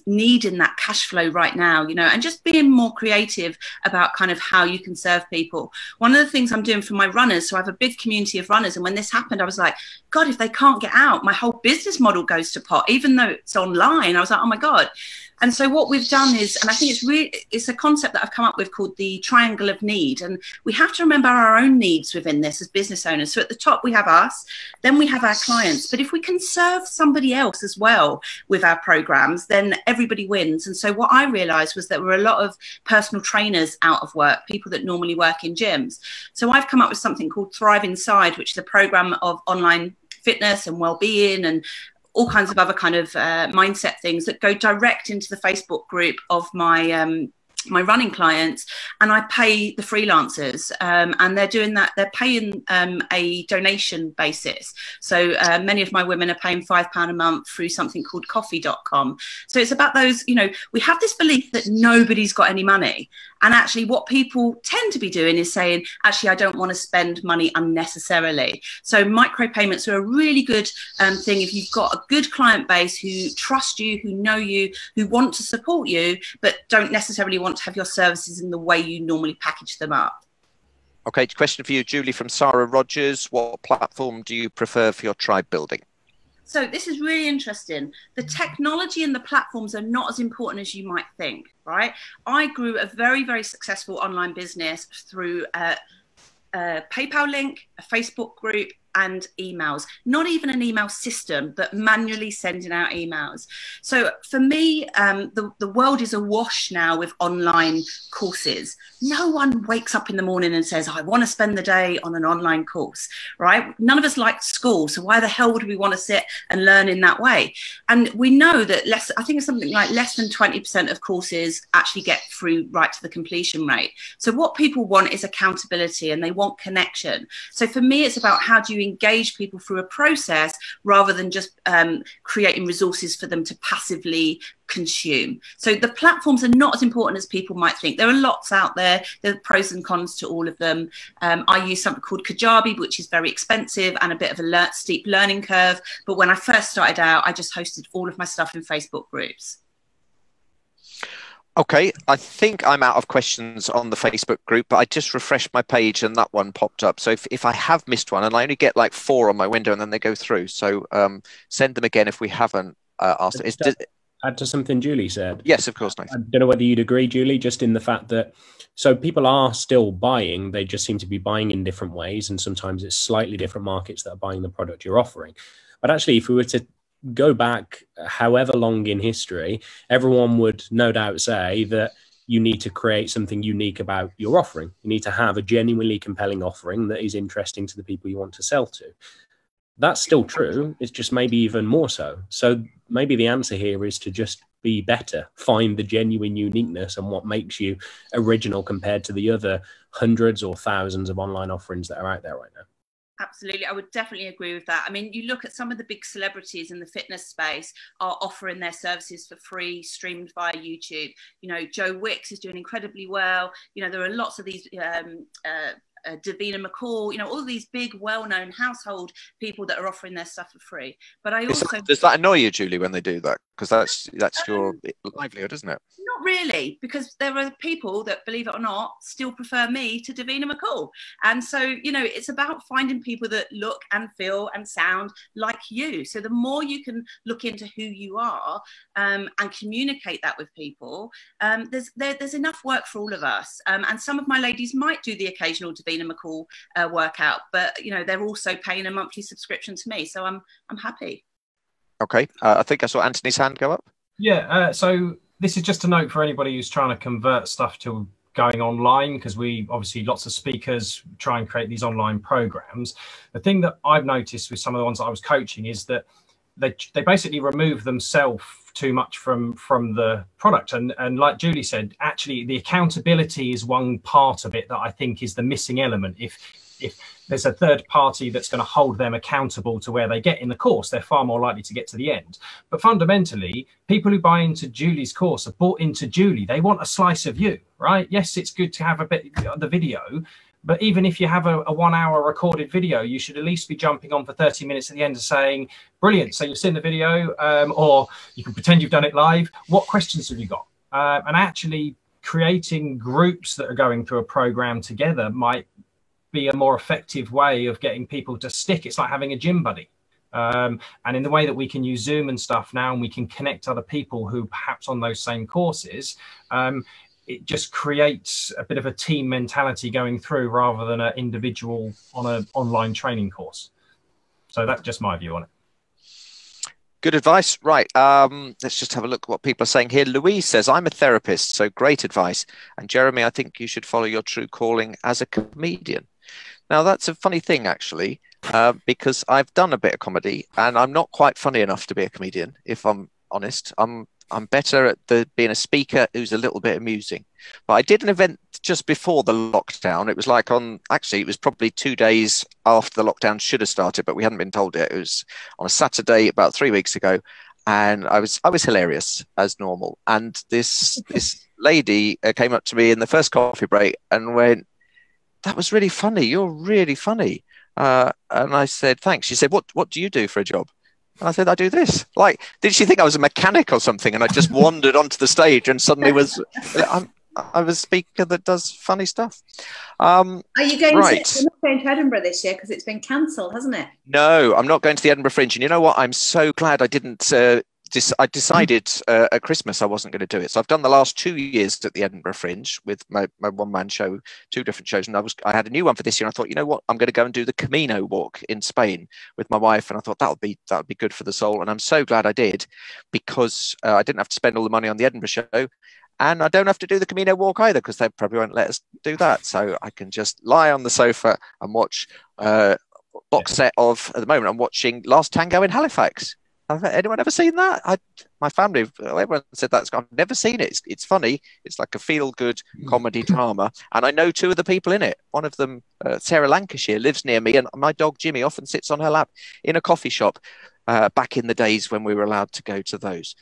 needing that cash flow right now, you know, and just being more creative about kind of how you can serve people. One of the things I'm doing for my runners, so I have a big community of runners, and when this happened, I was like, God, if they can't get out, my whole business model goes to pot, even though it's online. I was like, oh my God. And so what we've done is, and I think it's a concept that I've come up with called the triangle of need. And we have to remember our own needs within this as business owners. So at the top, we have us, then we have our clients. But if we can serve somebody else as well with our programs, then everybody wins. And so what I realized was that there were a lot of personal trainers out of work, people that normally work in gyms. So I've come up with something called Thrive Inside, which is a program of online fitness and well-being and all kinds of other kind of mindset things that go direct into the Facebook group of my my running clients, and I pay the freelancers, and they're doing that. They're paying a donation basis. So many of my women are paying £5 a month through something called coffee.com. So it's about those, you know, we have this belief that nobody's got any money. And actually what people tend to be doing is saying, actually, I don't want to spend money unnecessarily. So micropayments are a really good thing if you've got a good client base who trust you, who know you, who want to support you, but don't necessarily want to have your services in the way you normally package them up. Okay, question for you, Julie, from Sarah Rogers. What platform do you prefer for your tribe building? So this is really interesting. The technology and the platforms are not as important as you might think, right? I grew a very, very successful online business through a PayPal link, a Facebook group, and emails. Not even an email system, but manually sending out emails. So for me, the world is awash now with online courses. No one wakes up in the morning and says, I want to spend the day on an online course, right? None of us like school. So why the hell would we want to sit and learn in that way? And we know that I think it's something like less than 20% of courses actually get through right to the completion rate. So what people want is accountability and they want connection. So for me, it's about how do you engage people through a process rather than just creating resources for them to passively consume. So the platforms are not as important as people might think. There are lots out there. There are pros and cons to all of them. I use something called Kajabi, which is very expensive and a bit of a steep learning curve. But when I first started out, I just hosted all of my stuff in Facebook groups. Okay, I think I'm out of questions on the Facebook group, but I just refreshed my page and that one popped up. So if I have missed one, and I only get like 4 on my window and then they go through. So send them again if we haven't asked. Add to something Julie said. Yes, of course, Nathan. I don't know whether you'd agree, Julie, just in the fact that, so people are still buying, they just seem to be buying in different ways. And sometimes it's slightly different markets that are buying the product you're offering. But actually, if we were to go back however long in history, everyone would no doubt say that you need to create something unique about your offering. You need to have a genuinely compelling offering that is interesting to the people you want to sell to. That's still true. It's just maybe even more so. So maybe the answer here is to just be better. Find the genuine uniqueness and what makes you original compared to the other hundreds or thousands of online offerings that are out there right now. Absolutely. I would definitely agree with that. I mean, you look at some of the big celebrities in the fitness space are offering their services for free, streamed via YouTube. You know, Joe Wicks is doing incredibly well. You know, there are lots of these Davina McCall, you know, all these big, well-known household people that are offering their stuff for free. But I also... Does that annoy you, Julie, when they do that? Because that's your livelihood, isn't it? Not really, because there are people that, believe it or not, still prefer me to Davina McCall. And so, you know, it's about finding people that look and feel and sound like you. So the more you can look into who you are and communicate that with people, there's enough work for all of us. And some of my ladies might do the occasional Davina McCall workout, but, you know, they're also paying a monthly subscription to me. So I'm happy. Okay. I think I saw Anthony's hand go up. Yeah. So this is just a note for anybody who's trying to convert stuff to going online, because we obviously lots of speakers try and create these online programs. The thing that I've noticed with some of the ones that I was coaching is that they basically remove themselves too much from the product. And like Julie said, actually the accountability is one part of it that I think is the missing element. If there's a third party that's going to hold them accountable to where they get in the course, they're far more likely to get to the end. But fundamentally, people who buy into Julie's course are bought into Julie. They want a slice of you, right? Yes, it's good to have a bit of the video, but even if you have a 1 hour recorded video, you should at least be jumping on for 30 minutes at the end and saying, brilliant, so you've seen the video, or you can pretend you've done it live. What questions have you got? And actually creating groups that are going through a program together might be a more effective way of getting people to stick. It's like having a gym buddy. And in the way that we can use Zoom and stuff now, and we can connect other people who perhaps on those same courses, it just creates a bit of a team mentality going through rather than an individual on an online training course. So that's just my view on it. Good advice. Right. Let's just have a look at what people are saying here. Louise says, I'm a therapist, so great advice. And Jeremy, I think you should follow your true calling as a comedian. Now, that's a funny thing, actually, because I've done a bit of comedy and I'm not quite funny enough to be a comedian, if I'm honest. I'm better at being a speaker who's a little bit amusing. But I did an event just before the lockdown. It was like it was probably 2 days after the lockdown should have started, but we hadn't been told yet. It was on a Saturday about 3 weeks ago. And I was hilarious as normal. And this lady came up to me in the first coffee break and went, "That was really funny. You're really funny." And I said, "Thanks." She said, What do you do for a job?" And I said, "I do this." Like, did she think I was a mechanic or something? And I just wandered onto the stage and suddenly I was a speaker that does funny stuff. Are you going to? You're not going to Edinburgh this year because it's been cancelled, hasn't it? No, I'm not going to the Edinburgh Fringe. And you know what? I'm so glad I didn't. I decided at Christmas I wasn't going to do it. So I've done the last 2 years at the Edinburgh Fringe with my one-man show, 2 different shows. And I had a new one for this year. And I thought, you know what? I'm going to go and do the Camino walk in Spain with my wife. And I thought that would be good for the soul. And I'm so glad I did, because I didn't have to spend all the money on the Edinburgh show. And I don't have to do the Camino walk either, because they probably won't let us do that. So I can just lie on the sofa and watch box set of, at the moment, I'm watching Last Tango in Halifax. Have anyone ever seen that? My family, everyone said that. I've never seen it. It's funny. It's like a feel-good comedy drama. And I know 2 of the people in it. One of them, Sarah Lancashire, lives near me. And my dog, Jimmy, often sits on her lap in a coffee shop back in the days when we were allowed to go to those.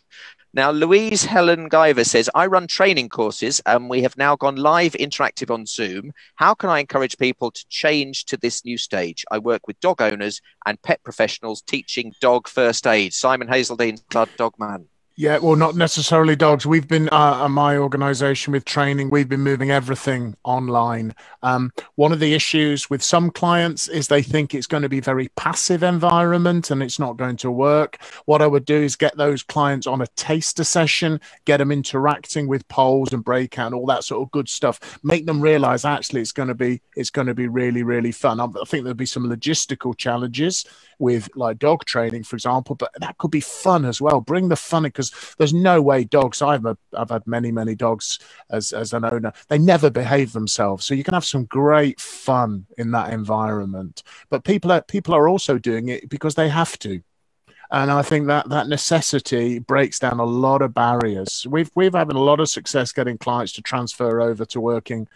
Now, Louise Helen Guyver says, I run training courses and we have now gone live interactive on Zoom. How can I encourage people to change to this new stage? I work with dog owners and pet professionals teaching dog first aid. Simon Hazeldine, our dog man. Yeah, well, not necessarily dogs. We've been, my organization with training, we've been moving everything online. One of the issues with some clients is they think it's going to be a very passive environment and it's not going to work. What I would do is get those clients on a taster session, get them interacting with polls and breakout, all that sort of good stuff. Make them realize actually it's going to be really, really fun. I think there'll be some logistical challenges with like dog training, for example, but that could be fun as well. Bring the fun, because there's no way dogs, I've had many dogs as an owner, they never behave themselves. So you can have some great fun in that environment. But people are also doing it because they have to. And I think that necessity breaks down a lot of barriers. We've had a lot of success getting clients to transfer over to working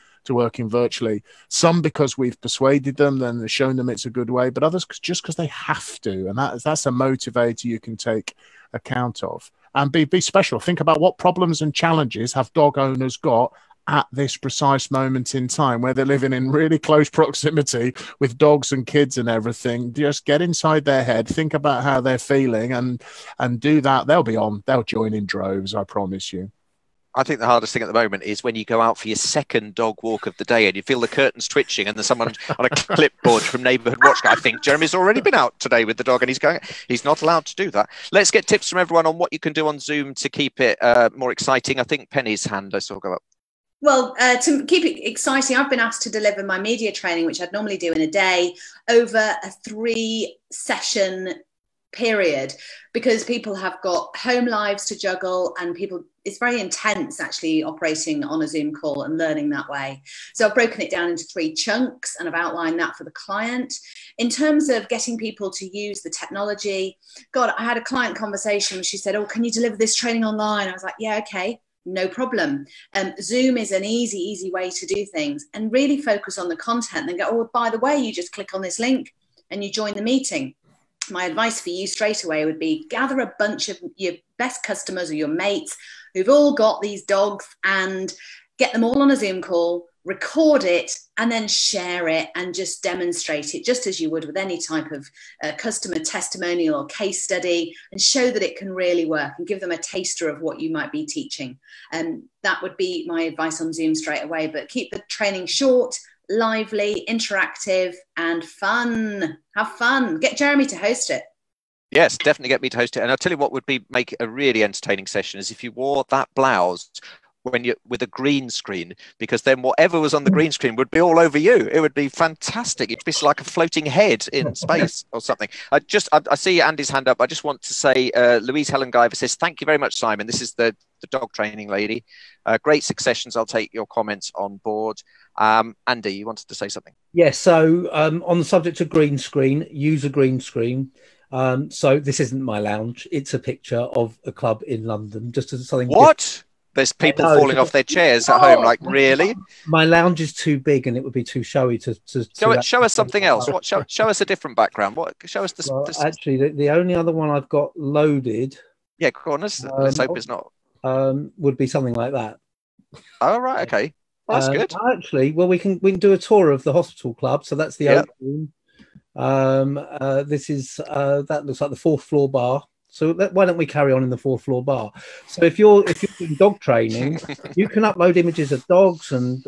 virtually. Some because we've persuaded them, then shown them it's a good way, but others just because they have to. And that's a motivator you can take account of. And be special. Think about what problems and challenges have dog owners got at this precise moment in time, where they're living in really close proximity with dogs and kids and everything. Just get inside their head, think about how they're feeling, and do that. They'll join in droves, I promise you. I think the hardest thing at the moment is when you go out for your second dog walk of the day and you feel the curtains twitching and there's someone on a clipboard from Neighbourhood Watch. I think Jeremy's already been out today with the dog and he's not allowed to do that. Let's get tips from everyone on what you can do on Zoom to keep it more exciting. I think Penny's hand I saw go up. Well, to keep it exciting, I've been asked to deliver my media training, which I'd normally do in a day, over a 3-session period, because people have got home lives to juggle and it's very intense actually operating on a Zoom call and learning that way. So I've broken it down into 3 chunks and I've outlined that for the client. In terms of getting people to use the technology, God, I had a client conversation. She said, "Oh, can you deliver this training online?" I was like, "Yeah, okay. No problem." Zoom is an easy way to do things, and really focus on the content and then go, "Oh, by the way, you just click on this link and you join the meeting." My advice for you straight away would be gather a bunch of your best customers or your mates who've all got these dogs and get them all on a Zoom call, record it, and then share it and just demonstrate it just as you would with any type of customer testimonial or case study, and show that it can really work and give them a taster of what you might be teaching. And that would be my advice on Zoom straight away. But keep the training short, lively, interactive, and fun. Have fun. Get Jeremy to host it. Yes, definitely get me to host it. And I'll tell you what would make it a really entertaining session is if you wore that blouse when you with a green screen, because then whatever was on the green screen would be all over you. It would be fantastic. It'd be like a floating head in space or something. I see Andy's hand up. I just want to say, Louise Helen Guyver says, "Thank you very much, Simon." This is the dog training lady. Great successions. I'll take your comments on board. Andy, you wanted to say something? Yeah, so on the subject of green screen, use a green screen. So this isn't my lounge. It's a picture of a club in London. Just as something. What? Different. There's people falling off their chairs at home. Like, really? My lounge is too big and it would be too showy to show us something else. What? Show us a different background. What? Show us this. Well, actually, the only other one I've got loaded. Yeah, go on. Let's hope it's not. Would be something like that. Oh, right. Okay. Well, that's good. Actually, well, we can do a tour of the hospital club. So that's the open room. This is that looks like the 4th floor bar. So why don't we carry on in the 4th floor bar? So if you're doing dog training, you can upload images of dogs, and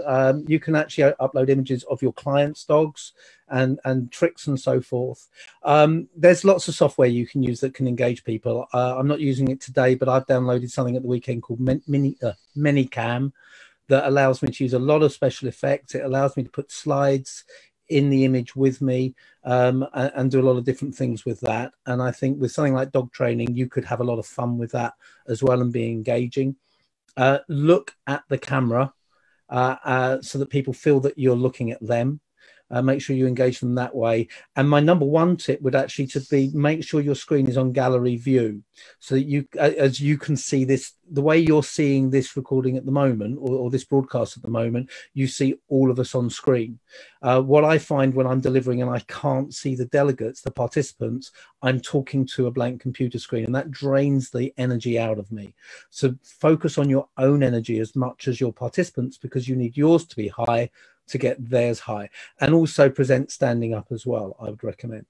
you can actually upload images of your clients' dogs and tricks and so forth. There's lots of software you can use that can engage people. I'm not using it today, but I've downloaded something at the weekend called Minicam that allows me to use a lot of special effects. It allows me to put slides in the image with me and do a lot of different things with that. And I think with something like dog training, you could have a lot of fun with that as well and be engaging. Look at the camera so that people feel that you're looking at them. Make sure you engage them that way. And my number 1 tip would actually to be make sure your screen is on gallery view, so that you, as you can see this, the way you're seeing this recording at the moment, or this broadcast at the moment, you see all of us on screen. What I find when I'm delivering and I can't see the delegates, the participants, I'm talking to a blank computer screen, and that drains the energy out of me. So focus on your own energy as much as your participants, because you need yours to be high to get theirs high, and also present standing up as well. I would recommend.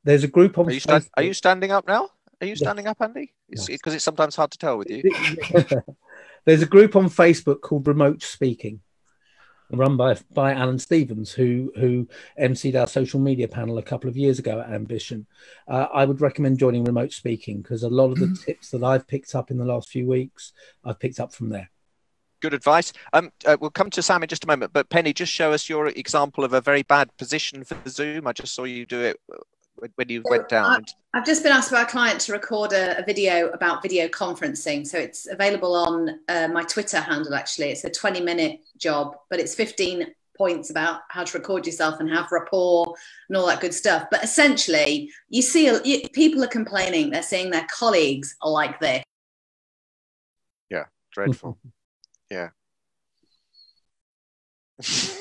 There's a group on. Are you standing up now? Are you standing up, Andy? Because it's sometimes hard to tell with you. There's a group on Facebook called Remote Speaking, run by Alan Stevens, who emceed our social media panel a couple of years ago at Ambition. I would recommend joining Remote Speaking, because a lot of the tips that I've picked up in the last few weeks, I've picked up from there. Good advice. We'll come to Sam in just a moment, but Penny, just show us your example of a very bad position for Zoom. I just saw you do it when you went down. I've just been asked by a client to record a video about video conferencing. So it's available on my Twitter handle, actually. It's a 20-minute job, but it's 15 points about how to record yourself and have rapport and all that good stuff. But essentially, you see people are complaining. They're saying their colleagues are like this. Yeah, dreadful. Yeah. It's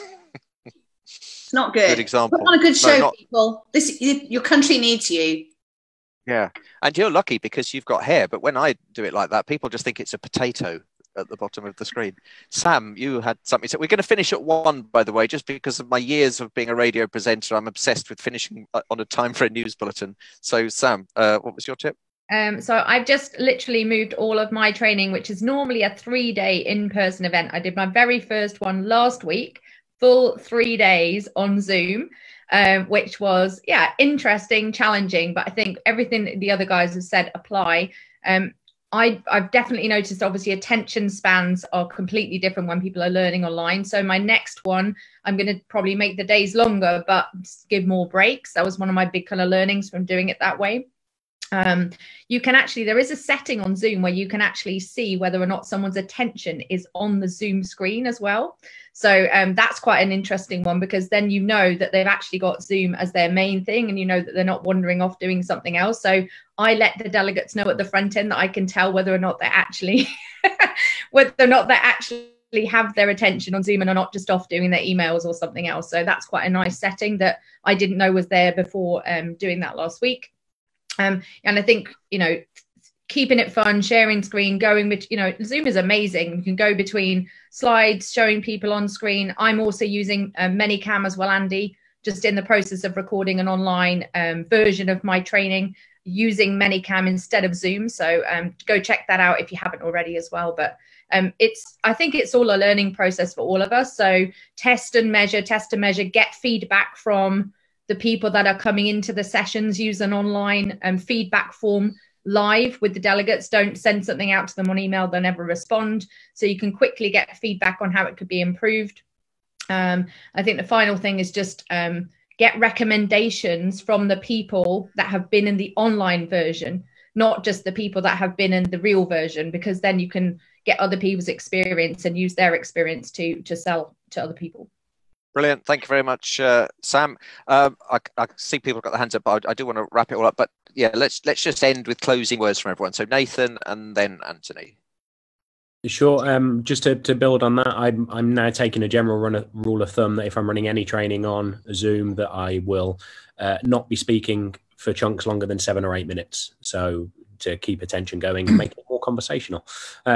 not good. Good example. Put on a good show, people. Your country needs you. Yeah, and you're lucky because you've got hair. But when I do it like that, people just think it's a potato at the bottom of the screen. Sam, you had something. So we're going to finish at 1, by the way, just because of my years of being a radio presenter. I'm obsessed with finishing on a time for a news bulletin. So Sam, what was your tip? So I've just literally moved all of my training, which is normally a 3-day in-person event. I did my very first one last week, full 3 days on Zoom, which was, yeah, interesting, challenging, but I think everything the other guys have said apply. I've definitely noticed, obviously, attention spans are completely different when people are learning online. So my next one, I'm going to probably make the days longer, but give more breaks. That was one of my big kind of learnings from doing it that way. You can actually, there is a setting on Zoom where you can actually see whether or not someone's attention is on the Zoom screen as well. So that's quite an interesting one, because then you know that they've actually got Zoom as their main thing, and you know that they're not wandering off doing something else. So I let the delegates know at the front end that I can tell whether or not they're actually have their attention on Zoom and are not just off doing their emails or something else. So that's quite a nice setting that I didn't know was there before doing that last week. And I think, you know, keeping it fun, sharing screen, going with, you know, Zoom is amazing. You can go between slides, showing people on screen. I'm also using Manycam as well, Andy, just in the process of recording an online version of my training using Manycam instead of Zoom. So go check that out if you haven't already as well. But I think it's all a learning process for all of us. So test and measure, get feedback from the people that are coming into the sessions. Use an online feedback form live with the delegates. Don't send something out to them on email, they'll never respond. So you can quickly get feedback on how it could be improved. I think the final thing is just get recommendations from the people that have been in the online version, not just the people that have been in the real version, because then you can get other people's experience and use their experience to sell to other people. Brilliant. Thank you very much, Sam. I see people have got their hands up, but I do want to wrap it all up. But yeah, let's just end with closing words from everyone. So Nathan and then Anthony. Sure. Just to build on that, I'm now taking a general rule of thumb that if I'm running any training on Zoom, that I will not be speaking for chunks longer than 7 or 8 minutes. So to keep attention going and make it more conversational.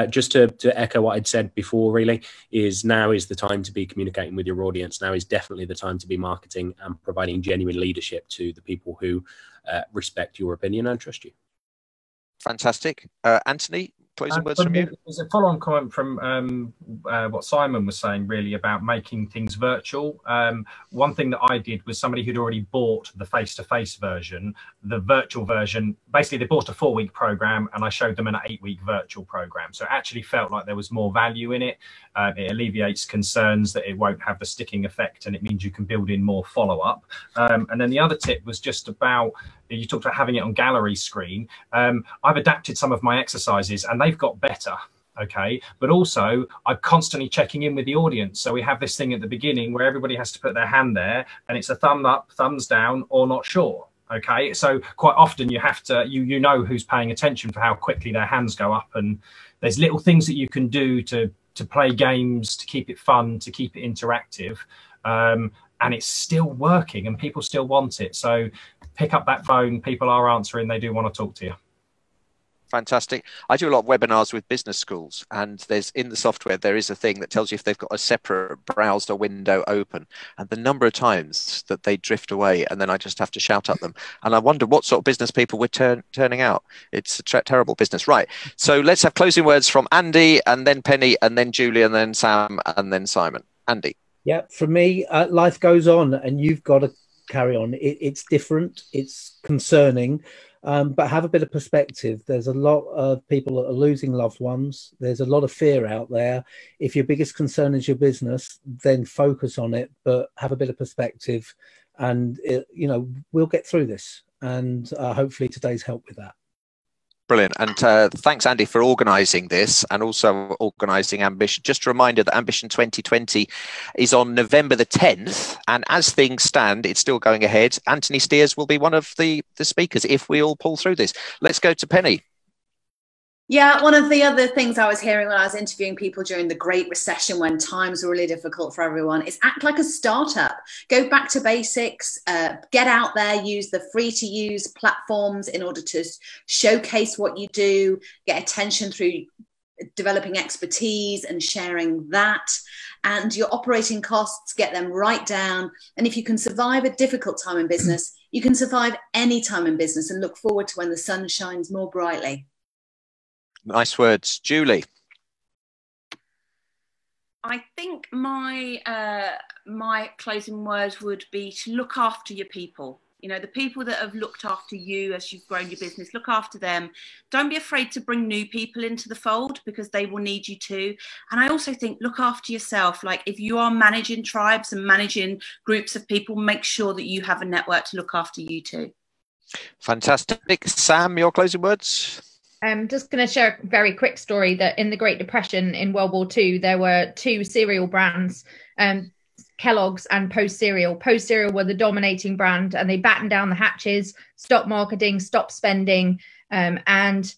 Just to echo what I'd said before, really, is now is the time to be communicating with your audience. Now is definitely the time to be marketing and providing genuine leadership to the people who respect your opinion and trust you. Fantastic. Anthony, closing words from you? There's a follow-on comment from what Simon was saying, really, about making things virtual. One thing that I did was somebody who'd already bought the face-to-face version, the virtual version. Basically, they bought a 4-week program, and I showed them an 8-week virtual program. So it actually felt like there was more value in it. It alleviates concerns that it won't have the sticking effect, and it means you can build in more follow-up. And then the other tip was just about, you talked about having it on gallery screen. I've adapted some of my exercises and they've got better, okay? But also I'm constantly checking in with the audience. So we have this thing at the beginning where everybody has to put their hand there and it's a thumb up, thumbs down, or not sure, okay? So quite often you have to, you know who's paying attention for how quickly their hands go up, and there's little things that you can do to play games, to keep it fun, to keep it interactive. And it's still working and people still want it. So pick up that phone, people are answering, they do want to talk to you. Fantastic. I do a lot of webinars with business schools, and there's in the software, there is a thing that tells you if they've got a separate browser window open, and the number of times that they drift away, and then I just have to shout at them. And I wonder what sort of business people we're turning out. It's a terrible business. Right. So let's have closing words from Andy, and then Penny, and then Julie, and then Sam, and then Simon. Andy. Yeah, for me, life goes on and you've got to carry on. It's different, it's concerning, but have a bit of perspective. There's a lot of people that are losing loved ones. There's a lot of fear out there. If your biggest concern is your business, then focus on it, but have a bit of perspective, and we'll get through this. And hopefully today's helped with that. Brilliant. And thanks, Andy, for organising this and also organising Ambition. Just a reminder that Ambition 2020 is on November the 10th. And as things stand, it's still going ahead. Anthony Steers will be one of the speakers if we all pull through this. Let's go to Penny. Yeah, one of the other things I was hearing when I was interviewing people during the Great Recession, when times were really difficult for everyone, is act like a startup. Go back to basics, get out there, use the free-to-use platforms in order to showcase what you do, get attention through developing expertise and sharing that. And your operating costs, get them right down. And if you can survive a difficult time in business, you can survive any time in business and look forward to when the sun shines more brightly. Nice words. Julie. I think my my closing words would be to look after your people. You know, the people that have looked after you as you've grown your business, look after them. Don't be afraid to bring new people into the fold, because they will need you too. And I also think look after yourself. Like, if you are managing tribes and managing groups of people, make sure that you have a network to look after you too. Fantastic. Sam, your closing words? I'm just going to share a very quick story that in the Great Depression in World War II, there were two cereal brands, Kellogg's and Post Cereal. Post Cereal were the dominating brand, and they battened down the hatches, stopped marketing, stopped spending, and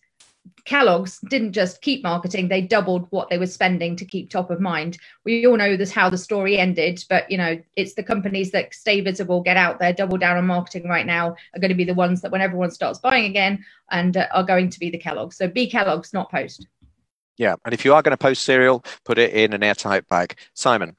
Kellogg's didn't just keep marketing, they doubled what they were spending to keep top of mind. We all know this, how the story ended, but you know, it's the companies that stay visible, get out there, double down on marketing right now, are going to be the ones that when everyone starts buying again, and are going to be the Kellogg's. So be Kellogg's, not Post. Yeah, and if you are going to post cereal, put it in an airtight bag. Simon.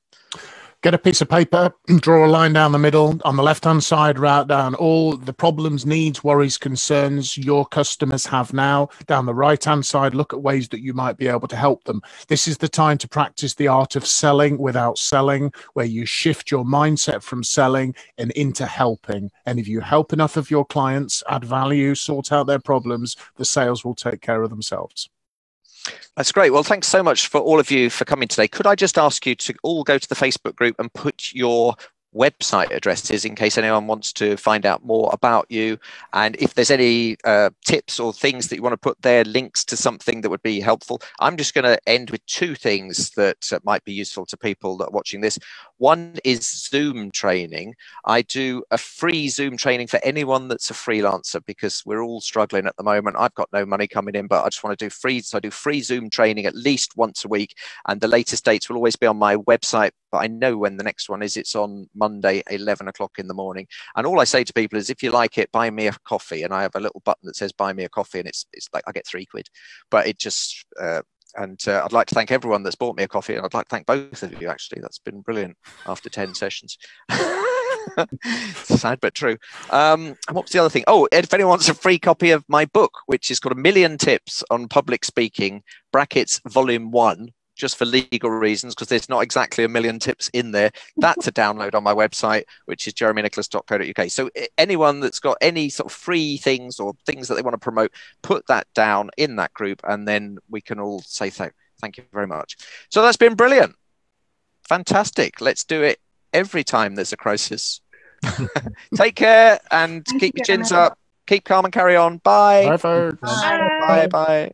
Get a piece of paper, draw a line down the middle. On the left-hand side, write down all the problems, needs, worries, concerns your customers have now. Down the right-hand side, look at ways that you might be able to help them. This is the time to practice the art of selling without selling, where you shift your mindset from selling and into helping. And if you help enough of your clients, add value, sort out their problems, the sales will take care of themselves. That's great. Well, thanks so much for all of you for coming today. Could I just ask you to all go to the Facebook group and put your website addresses in case anyone wants to find out more about you, and if there's any tips or things that you want to put there, links to something that would be helpful. I'm just going to end with two things that might be useful to people that are watching this. One is Zoom training. I do a free Zoom training for anyone that's a freelancer, because we're all struggling at the moment. I've got no money coming in, but I just want to do free. So I do free Zoom training at least once a week, and the latest dates will always be on my website, but I know when the next one is. It's on Monday, 11 o'clock in the morning. And all I say to people is, if you like it, buy me a coffee. And I have a little button that says buy me a coffee, and it's like I get £3. But it just I'd like to thank everyone that's bought me a coffee, and I'd like to thank both of you, actually. That's been brilliant after 10 sessions. Sad but true. And what was the other thing? Oh, if anyone wants a free copy of my book, which is called A Million Tips on Public Speaking, brackets volume 1, just for legal reasons, because there's not exactly a million tips in there. That's a download on my website, which is jeremynicholas.co.uk. So anyone that's got any sort of free things or things that they want to promote, put that down in that group, and then we can all say thank you very much. So that's been brilliant. Fantastic. Let's do it every time there's a crisis. Take care and keep your chins up. Keep calm and carry on. Bye. Bye, folks. Bye. Bye. Bye.